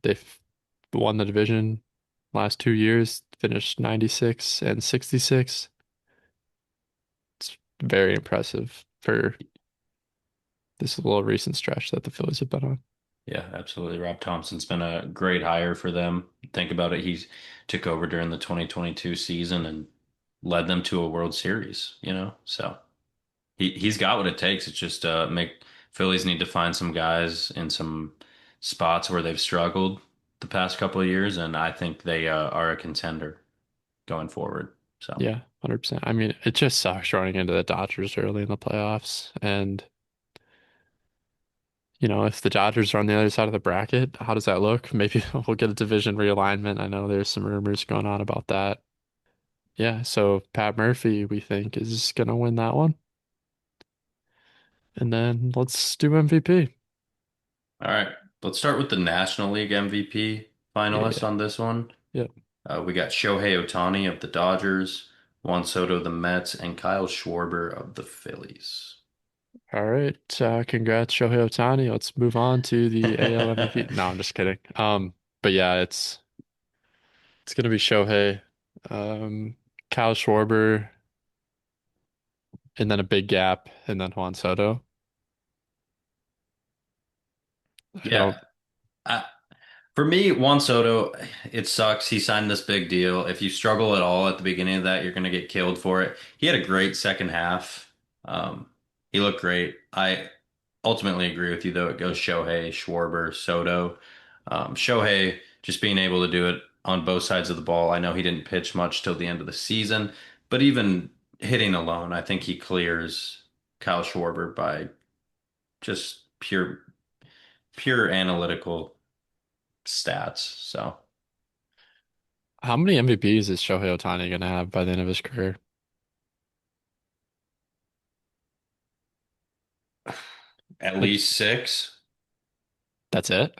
A: They've won the division last 2 years, finished 96 and 66. It's very impressive for this little recent stretch that the Phillies have been on.
B: Yeah, absolutely. Rob Thompson's been a great hire for them. Think about it. He took over during the 2022 season and led them to a World Series, you know? So he's got what it takes. It's just make Phillies need to find some guys in some spots where they've struggled the past couple of years, and I think they are a contender going forward. So
A: Yeah, 100%. I mean, it just sucks running into the Dodgers early in the playoffs. And, if the Dodgers are on the other side of the bracket, how does that look? Maybe we'll get a division realignment. I know there's some rumors going on about that. Yeah, so Pat Murphy, we think, is going to win that one. And then let's do MVP.
B: all right, let's start with the National League MVP
A: Yeah,
B: finalist
A: yeah.
B: on this one.
A: Yep.
B: We got Shohei Ohtani of the Dodgers, Juan Soto of the Mets, and Kyle Schwarber of the Phillies.
A: All right. Congrats, Shohei Ohtani. Let's move on to the AL MVP. No, I'm just kidding. But yeah, it's gonna be Shohei, Kyle Schwarber, and then a big gap, and then Juan Soto. I
B: Yeah,
A: don't.
B: I, for me, Juan Soto, it sucks. He signed this big deal. If you struggle at all at the beginning of that, you're going to get killed for it. He had a great second half. Um, he looked great. I ultimately agree with you, though. It goes Shohei, Schwarber, Soto. Shohei just being able to do it on both sides of the ball. I know he didn't pitch much till the end of the season, but even hitting alone, I think he clears Kyle Schwarber by just pure analytical stats. So.
A: How many MVPs is Shohei Ohtani gonna have by the end of his career?
B: At
A: Like,
B: least six.
A: that's it?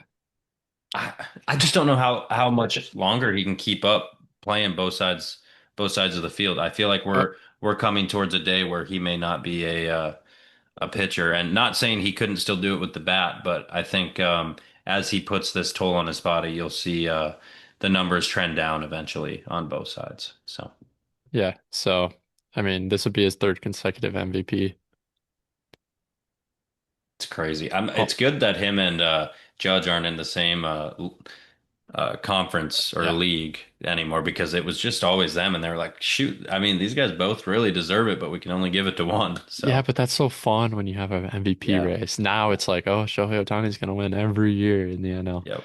B: I just don't know how much longer he can keep up playing both sides of the field. I feel like
A: Uh,
B: we're coming towards a day where he may not be a pitcher, and not saying he couldn't still do it with the bat, but I think as he puts this toll on his body, you'll see the numbers trend down eventually on both sides. So
A: yeah. So, I mean, this would be his third consecutive MVP.
B: it's crazy. It's
A: Oh,
B: good that him and Judge aren't in the same conference or
A: yeah.
B: league anymore because it was just always them, and they were like, shoot, I mean, these guys both really deserve it, but we can only give it to one.
A: Yeah,
B: So
A: but that's so fun when you have an MVP
B: yeah,
A: race. Now it's like, oh, Shohei Ohtani's gonna win every year in the NL.
B: yep,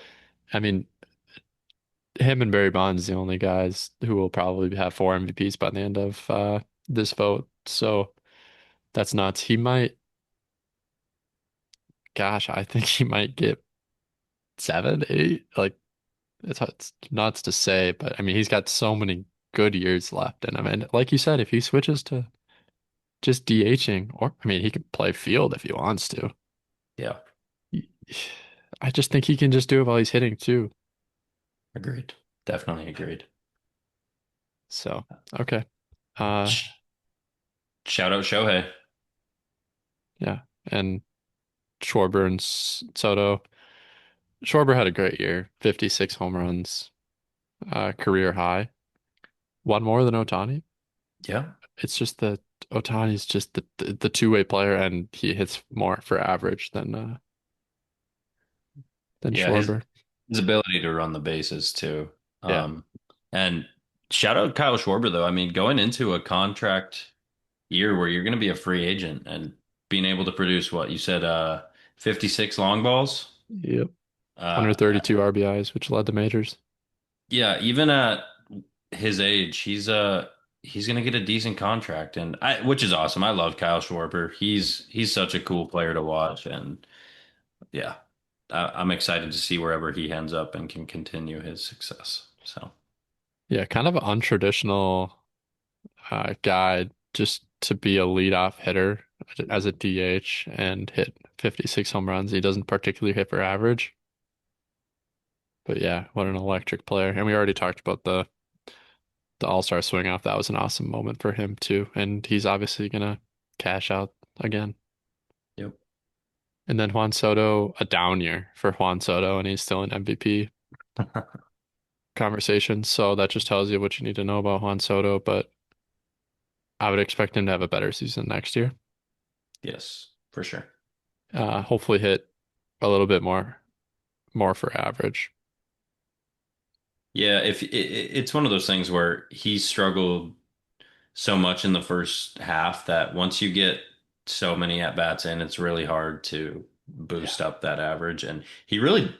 A: I mean, him and Barry Bonds the only guys who will probably have four MVPs by the end of this vote. So that's nuts. He might, gosh, I think he might get seven, eight. Like it's nuts to say, but I mean, he's got so many good years left in him. And like you said, if he switches to just DHing, or I mean, he can play field if he wants to.
B: yeah,
A: He- I just think he can just do it while he's hitting too.
B: agreed, definitely agreed.
A: So, okay. Uh,
B: Sh- Shout out Shohei.
A: yeah. And Schwarber and Soto. Schwarber had a great year, 56 home runs, career high. One more than Ohtani.
B: Yeah,
A: It's just that Ohtani's just the two-way player, and he hits more for average than
B: yeah,
A: Schwarber.
B: his ability to run the bases too.
A: Yeah.
B: Um, and shout out Kyle Schwarber though. I mean, going into a contract year where you're going to be a free agent and being able to produce what you said, 56 long balls.
A: Yep.
B: Uh,
A: 132 RBIs, which led to majors.
B: yeah, even at his age, he's going to get a decent contract, and which is awesome. I love Kyle Schwarber. He's such a cool player to watch, and yeah, I'm excited to see wherever he ends up and can continue his success. So,
A: Yeah, kind of an untraditional guy just to be a leadoff hitter as a DH and hit 56 home runs. He doesn't particularly hit for average, but yeah, what an electric player. And we already talked about the All-Star swing off. That was an awesome moment for him too. And he's obviously gonna cash out again.
B: yep.
A: And then Juan Soto, a down year for Juan Soto, and he's still in MVP conversation. So that just tells you what you need to know about Juan Soto, but I would expect him to have a better season next year.
B: Yes, for sure.
A: Hopefully hit a little bit more for average.
B: Yeah, if it's one of those things where he struggled so much in the first half that once you get so many at bats in, it's really hard to
A: Yeah.
B: boost up that average. And he really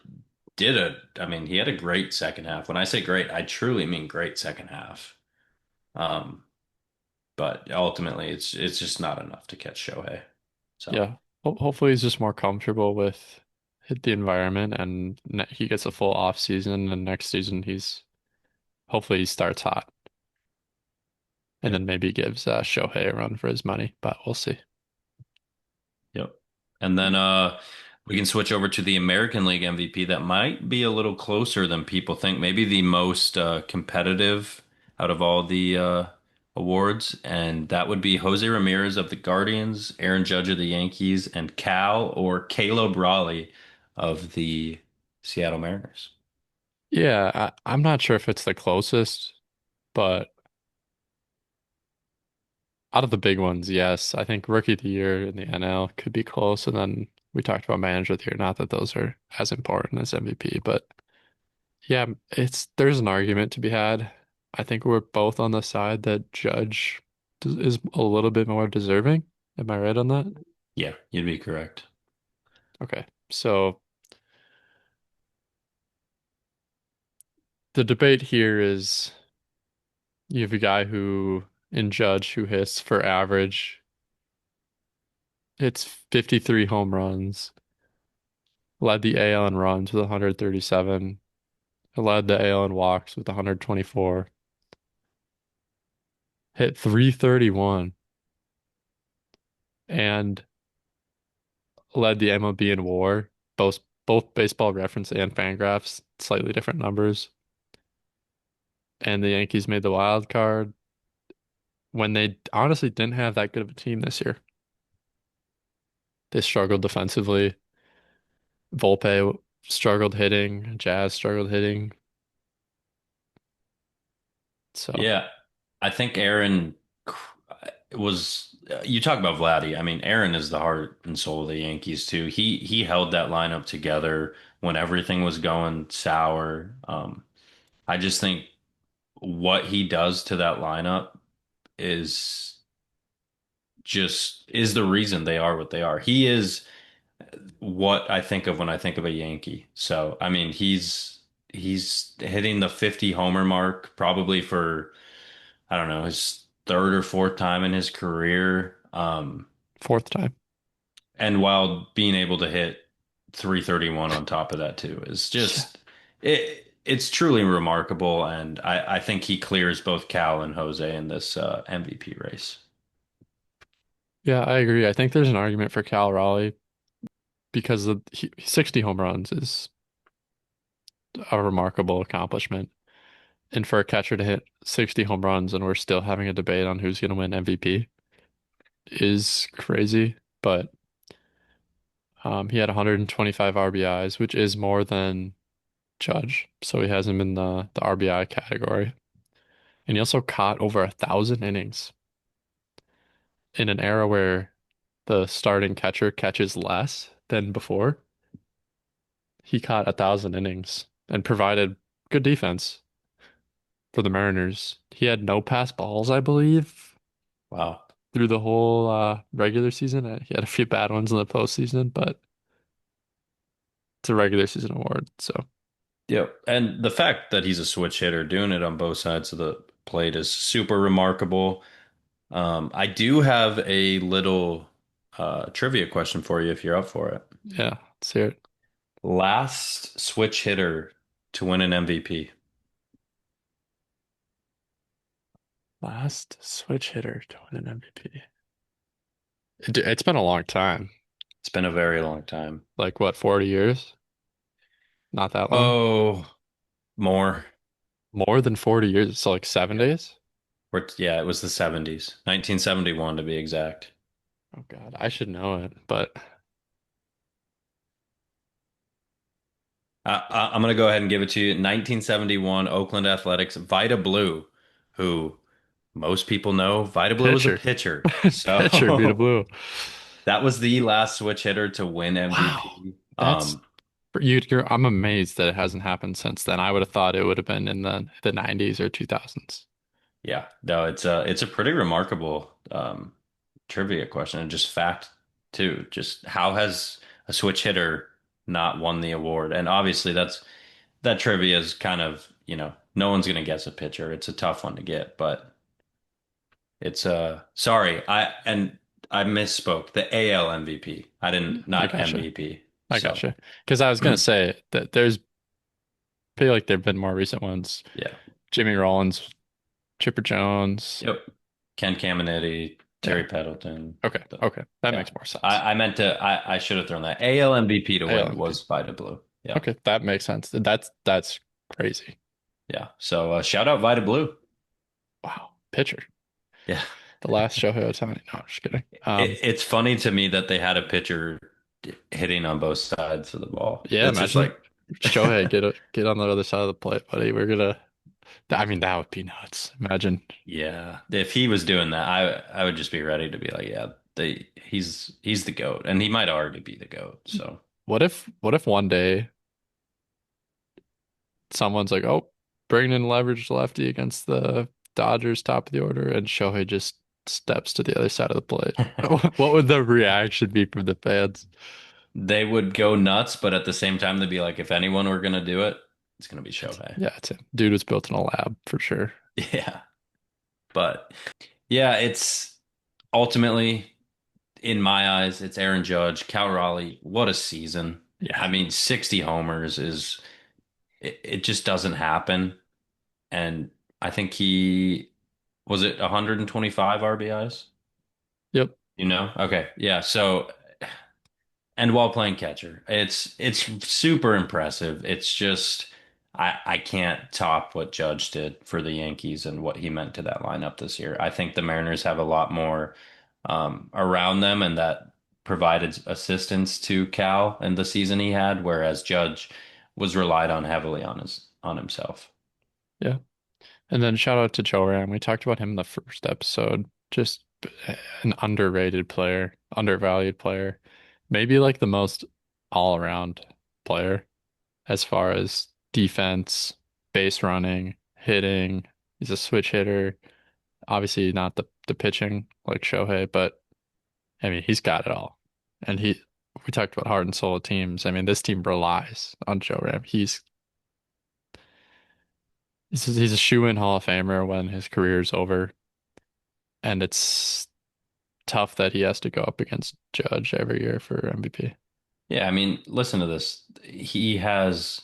B: did I mean, he had a great second half. When I say great, I truly mean great second half. Um, but ultimately it's just not enough to catch Shohei. So,
A: Yeah. Hopefully he's just more comfortable with the environment and he gets a full off season and next season hopefully he starts hot and
B: yep.
A: then maybe gives Shohei a run for his money, but we'll see.
B: Yep. And then we can switch over to the American League MVP that might be a little closer than people think. Maybe the most competitive out of all the awards, and that would be Jose Ramirez of the Guardians, Aaron Judge of the Yankees, and Cal or Caleb Raleigh of the Seattle Mariners.
A: Yeah, I'm not sure if it's the closest, but out of the big ones, yes. I think Rookie of the Year in the NL could be close. And then we talked about Manager of the Year. Not that those are as important as MVP, but yeah, there's an argument to be had. I think we're both on the side that Judge is a little bit more deserving. Am I right on that?
B: Yeah, you'd be correct.
A: Okay. So the debate here is you have a guy who in Judge who hits for average, hits 53 home runs, led the AL in runs with 137, led the AL in walks with 124, hit 331, and led the MLB in WAR. Both Baseball Reference and Fangraphs, slightly different numbers. And the Yankees made the wild card when they honestly didn't have that good of a team this year. They struggled defensively. Volpe struggled hitting. Jazz struggled hitting. So
B: Yeah, I think Aaron was. You talk about Vladdy. I mean, Aaron is the heart and soul of the Yankees too. He held that lineup together when everything was going sour. I just think what he does to that lineup is is the reason they are what they are. He is what I think of when I think of a Yankee. So, I mean, he's hitting the 50 homer mark probably for I don't know, his third or fourth time in his career.
A: fourth time.
B: And while being able to hit 331 on top of that too is
A: Yeah.
B: just it's truly remarkable. And I think he clears both Cal and Jose in this MVP race.
A: Yeah, I agree. I think there's an argument for Cal Raleigh because 60 home runs is a remarkable accomplishment. And for a catcher to hit 60 home runs and we're still having a debate on who's going to win MVP is crazy. But he had 125 RBIs, which is more than Judge. So he has him in the RBI category. And he also caught over 1,000 innings in an era where the starting catcher catches less than before. He caught 1,000 innings and provided good defense for the Mariners. He had no pass balls, I believe,
B: Wow.
A: through the whole regular season. He had a few bad ones in the postseason, but it's a regular season award. So
B: Yep. And the fact that he's a switch hitter, doing it on both sides of the plate is super remarkable. I do have a little trivia question for you if you're up for it.
A: yeah, let's hear it.
B: Last switch hitter to win an MVP.
A: Last switch hitter to win an MVP. It's been a long time.
B: It's been a very long time.
A: Like what, 40 years? Not that long.
B: Oh, more.
A: More than 40 years. So like seven
B: Yeah.
A: days?
B: Yeah, it was the 70s, 1971 to be exact.
A: Oh God, I should know it, but
B: I'm going to go ahead and give it to you. 1971 Oakland Athletics, Vida Blue, who most people know, Vida Blue was a
A: pitcher.
B: pitcher.
A: Pitcher, Vita
B: So
A: Blue.
B: that was the last switch hitter to win
A: Wow.
B: MVP.
A: That's I'm amazed that it hasn't happened since then. I would have thought it would have been in the 90s or 2000s.
B: Yeah, no, it's a pretty remarkable trivia question and just fact too. Just how has a switch hitter not won the award? And obviously that trivia is kind of, no one's gonna guess a pitcher. It's a tough one to get, but it's sorry, I misspoke. The AL MVP. I didn't
A: I
B: not
A: gotcha.
B: MVP.
A: I
B: So
A: gotcha. Because I was gonna say that I feel like there've been more recent ones.
B: yeah.
A: Jimmy Rollins, Chipper Jones.
B: Yep. Ken Caminiti,
A: Yeah.
B: Terry Pendleton.
A: Okay.
B: The,
A: Okay. That
B: yeah.
A: makes more sense.
B: I meant to I should have thrown that. AL MVP to
A: AL
B: win
A: MVP.
B: was Vida Blue. Yeah.
A: Okay, that makes sense. That's crazy.
B: Yeah. So shout out Vida Blue.
A: Wow. Pitcher.
B: Yeah.
A: The last Shohei Ohtani. No, I'm just kidding.
B: It's funny to me that they had a pitcher hitting on both sides of the ball.
A: Yeah,
B: It's just
A: imagine
B: like
A: Shohei get on the other side of the plate, buddy. I mean, that would be nuts. Imagine.
B: yeah. If he was doing that, I would just be ready to be like, yeah, he's the GOAT. And he might already be the GOAT. So
A: What if one day someone's like, oh, bringing in leveraged lefty against the Dodgers top of the order, and Shohei just steps to the other side of the plate. What would the reaction be from the fans?
B: they would go nuts, but at the same time, they'd be like, if anyone were gonna do it, it's gonna be Shohei.
A: Yeah, it's him. Dude was built in a lab for sure.
B: Yeah. But yeah, it's ultimately, in my eyes, it's Aaron Judge, Cal Raleigh. What a season. I
A: Yeah.
B: mean, 60 homers is it just doesn't happen. And I think he was it 125 RBIs?
A: Yep.
B: Okay. Yeah. So and while playing catcher, it's super impressive. It's just I can't top what Judge did for the Yankees and what he meant to that lineup this year. I think the Mariners have a lot more around them, and that provided assistance to Cal and the season he had, whereas Judge was relied on heavily on himself.
A: Yeah. And then shout out to Joe Ram. We talked about him in the first episode. Just an underrated player, undervalued player. Maybe like the most all-around player as far as defense, base running, hitting. He's a switch hitter. Obviously not the pitching like Shohei, but I mean he's got it all. And we talked about heart and soul of teams. I mean this team relies on Joe Ram. He's a shoe-in Hall of Famer when his career's over. And it's tough that he has to go up against Judge every year for MVP.
B: Yeah, I mean, listen to this. He has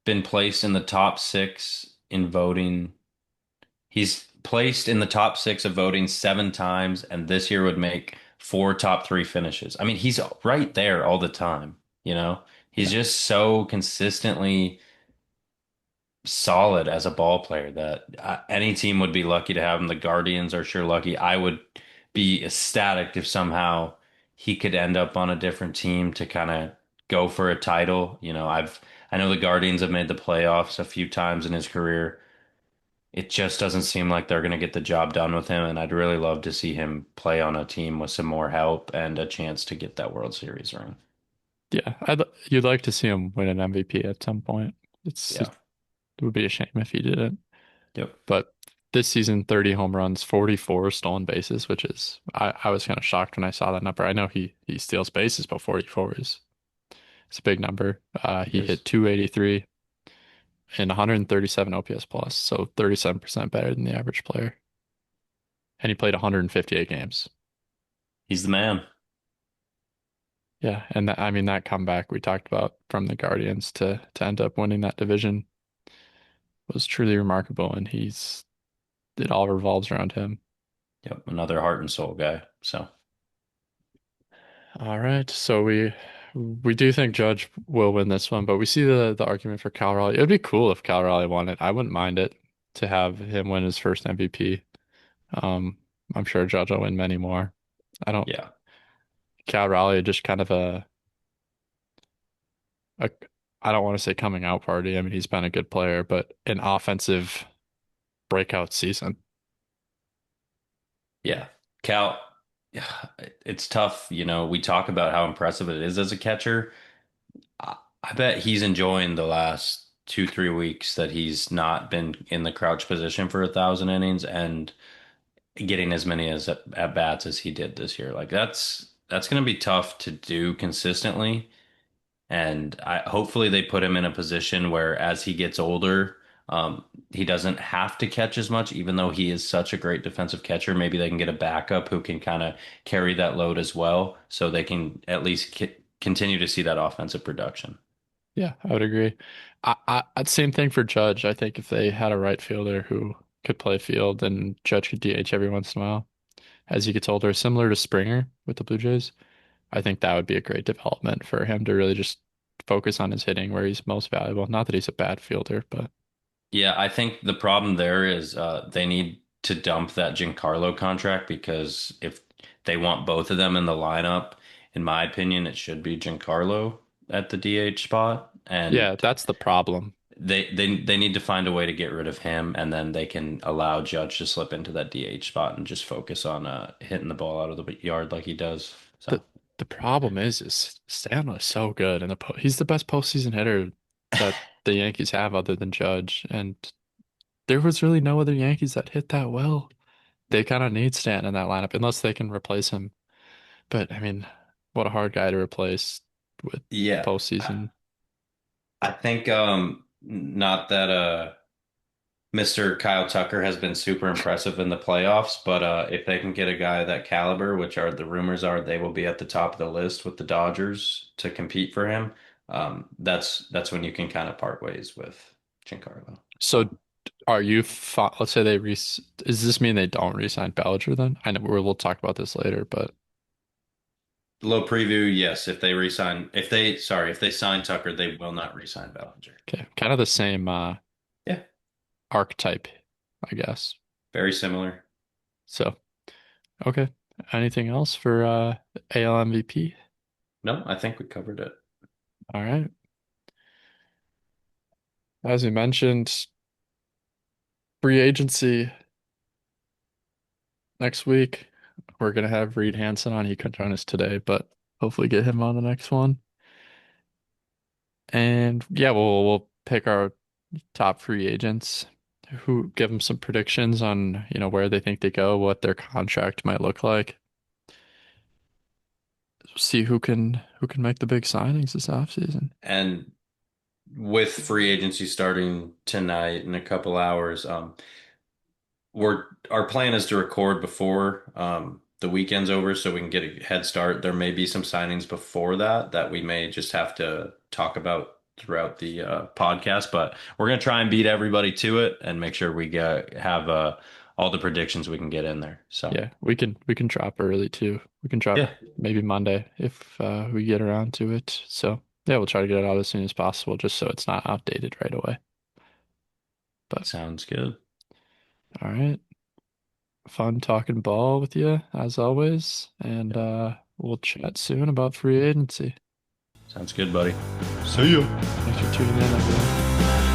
B: been placed in the top six in voting. He's placed in the top six of voting 7 times, and this year would make four top three finishes. I mean, he's right there all the time, you know? He's
A: Yeah.
B: just so consistently solid as a ball player that any team would be lucky to have him. The Guardians are sure lucky. I would be ecstatic if somehow he could end up on a different team to kind of go for a title. I know the Guardians have made the playoffs a few times in his career. It just doesn't seem like they're going to get the job done with him, and I'd really love to see him play on a team with some more help and a chance to get that World Series ring.
A: Yeah. You'd like to see him win an MVP at some point. It
B: Yeah.
A: would be a shame if he didn't.
B: Yep.
A: But this season, 30 home runs, 44 stolen bases, which is I was kind of shocked when I saw that number. I know he steals bases, but 44 is it's a big number.
B: It
A: He hit
B: is.
A: 283 and 137 OPS plus, so 37% better than the average player. And he played 158 games.
B: He's the man.
A: Yeah, and that, I mean that comeback we talked about from the Guardians to end up winning that division was truly remarkable, and he's it all revolves around him.
B: Yep, another heart and soul guy. So
A: All right, so we do think Judge will win this one, but we see the argument for Cal Raleigh. It would be cool if Cal Raleigh won it. I wouldn't mind it to have him win his first MVP. Um, I'm sure Judge will win many more. I don't
B: yeah.
A: Cal Raleigh just kind of a I don't want to say coming out party. I mean, he's been a good player, but an offensive breakout season.
B: Yeah. Cal, it's tough. We talk about how impressive it is as a catcher. I bet he's enjoying the last 2, 3 weeks that he's not been in the crouch position for 1,000 innings and getting as many as at bats as he did this year. Like that's going to be tough to do consistently. And hopefully they put him in a position where as he gets older, he doesn't have to catch as much, even though he is such a great defensive catcher. Maybe they can get a backup who can kind of carry that load as well, so they can at least continue to see that offensive production.
A: Yeah, I would agree. Same thing for Judge. I think if they had a right fielder who could play field and Judge could DH every once in a while as he gets older, similar to Springer with the Blue Jays, I think that would be a great development for him to really just focus on his hitting where he's most valuable. Not that he's a bad fielder, but
B: Yeah, I think the problem there is they need to dump that Giancarlo contract because if they want both of them in the lineup, in my opinion, it should be Giancarlo at the DH spot, and
A: yeah, that's the problem.
B: they need to find a way to get rid of him, and then they can allow Judge to slip into that DH spot and just focus on hitting the ball out of the yard like he does.
A: The
B: So
A: the problem is Stanley is so good and he's the best postseason hitter that the Yankees have other than Judge. And there was really no other Yankees that hit that well. They kind of need Stanton in that lineup unless they can replace him. But I mean, what a hard guy to replace with
B: yeah,
A: postseason.
B: I think not that Mr. Kyle Tucker has been super impressive in the playoffs, but if they can get a guy of that caliber, which are the rumors are they will be at the top of the list with the Dodgers to compete for him, that's when you can kind of part ways with Giancarlo. So
A: So are you let's say they does this mean they don't re-sign Bellinger then? I know we'll talk about this later, but
B: low preview, yes. If they sign Tucker, they will not re-sign Bellinger.
A: okay, kind of the same
B: Yeah,
A: archetype, I guess.
B: very similar.
A: So, okay. Anything else for AL MVP?
B: No, I think we covered it.
A: All right. As we mentioned, free agency next week. We're gonna have Reed Hansen on. He couldn't join us today, but hopefully get him on the next one. And yeah, we'll pick our top free agents, who give them some predictions on, where they think they go, what their contract might look like. See who can make the big signings this offseason.
B: And with free agency starting tonight in a couple hours, our plan is to record before the weekend's over so we can get a head start. There may be some signings before that we may just have to talk about throughout the podcast, but we're gonna try and beat everybody to it and make sure we have all the predictions we can get in there. So
A: Yeah, we can drop early too. We can drop
B: yeah,
A: maybe Monday if we get around to it. So yeah, we'll try to get it out as soon as possible, just so it's not outdated right away. But
B: sounds good.
A: all right, fun talking ball with you as always, and
B: Yep.
A: we'll chat soon about free agency.
B: Sounds good, buddy. See ya.
A: Thanks for tuning in, everyone.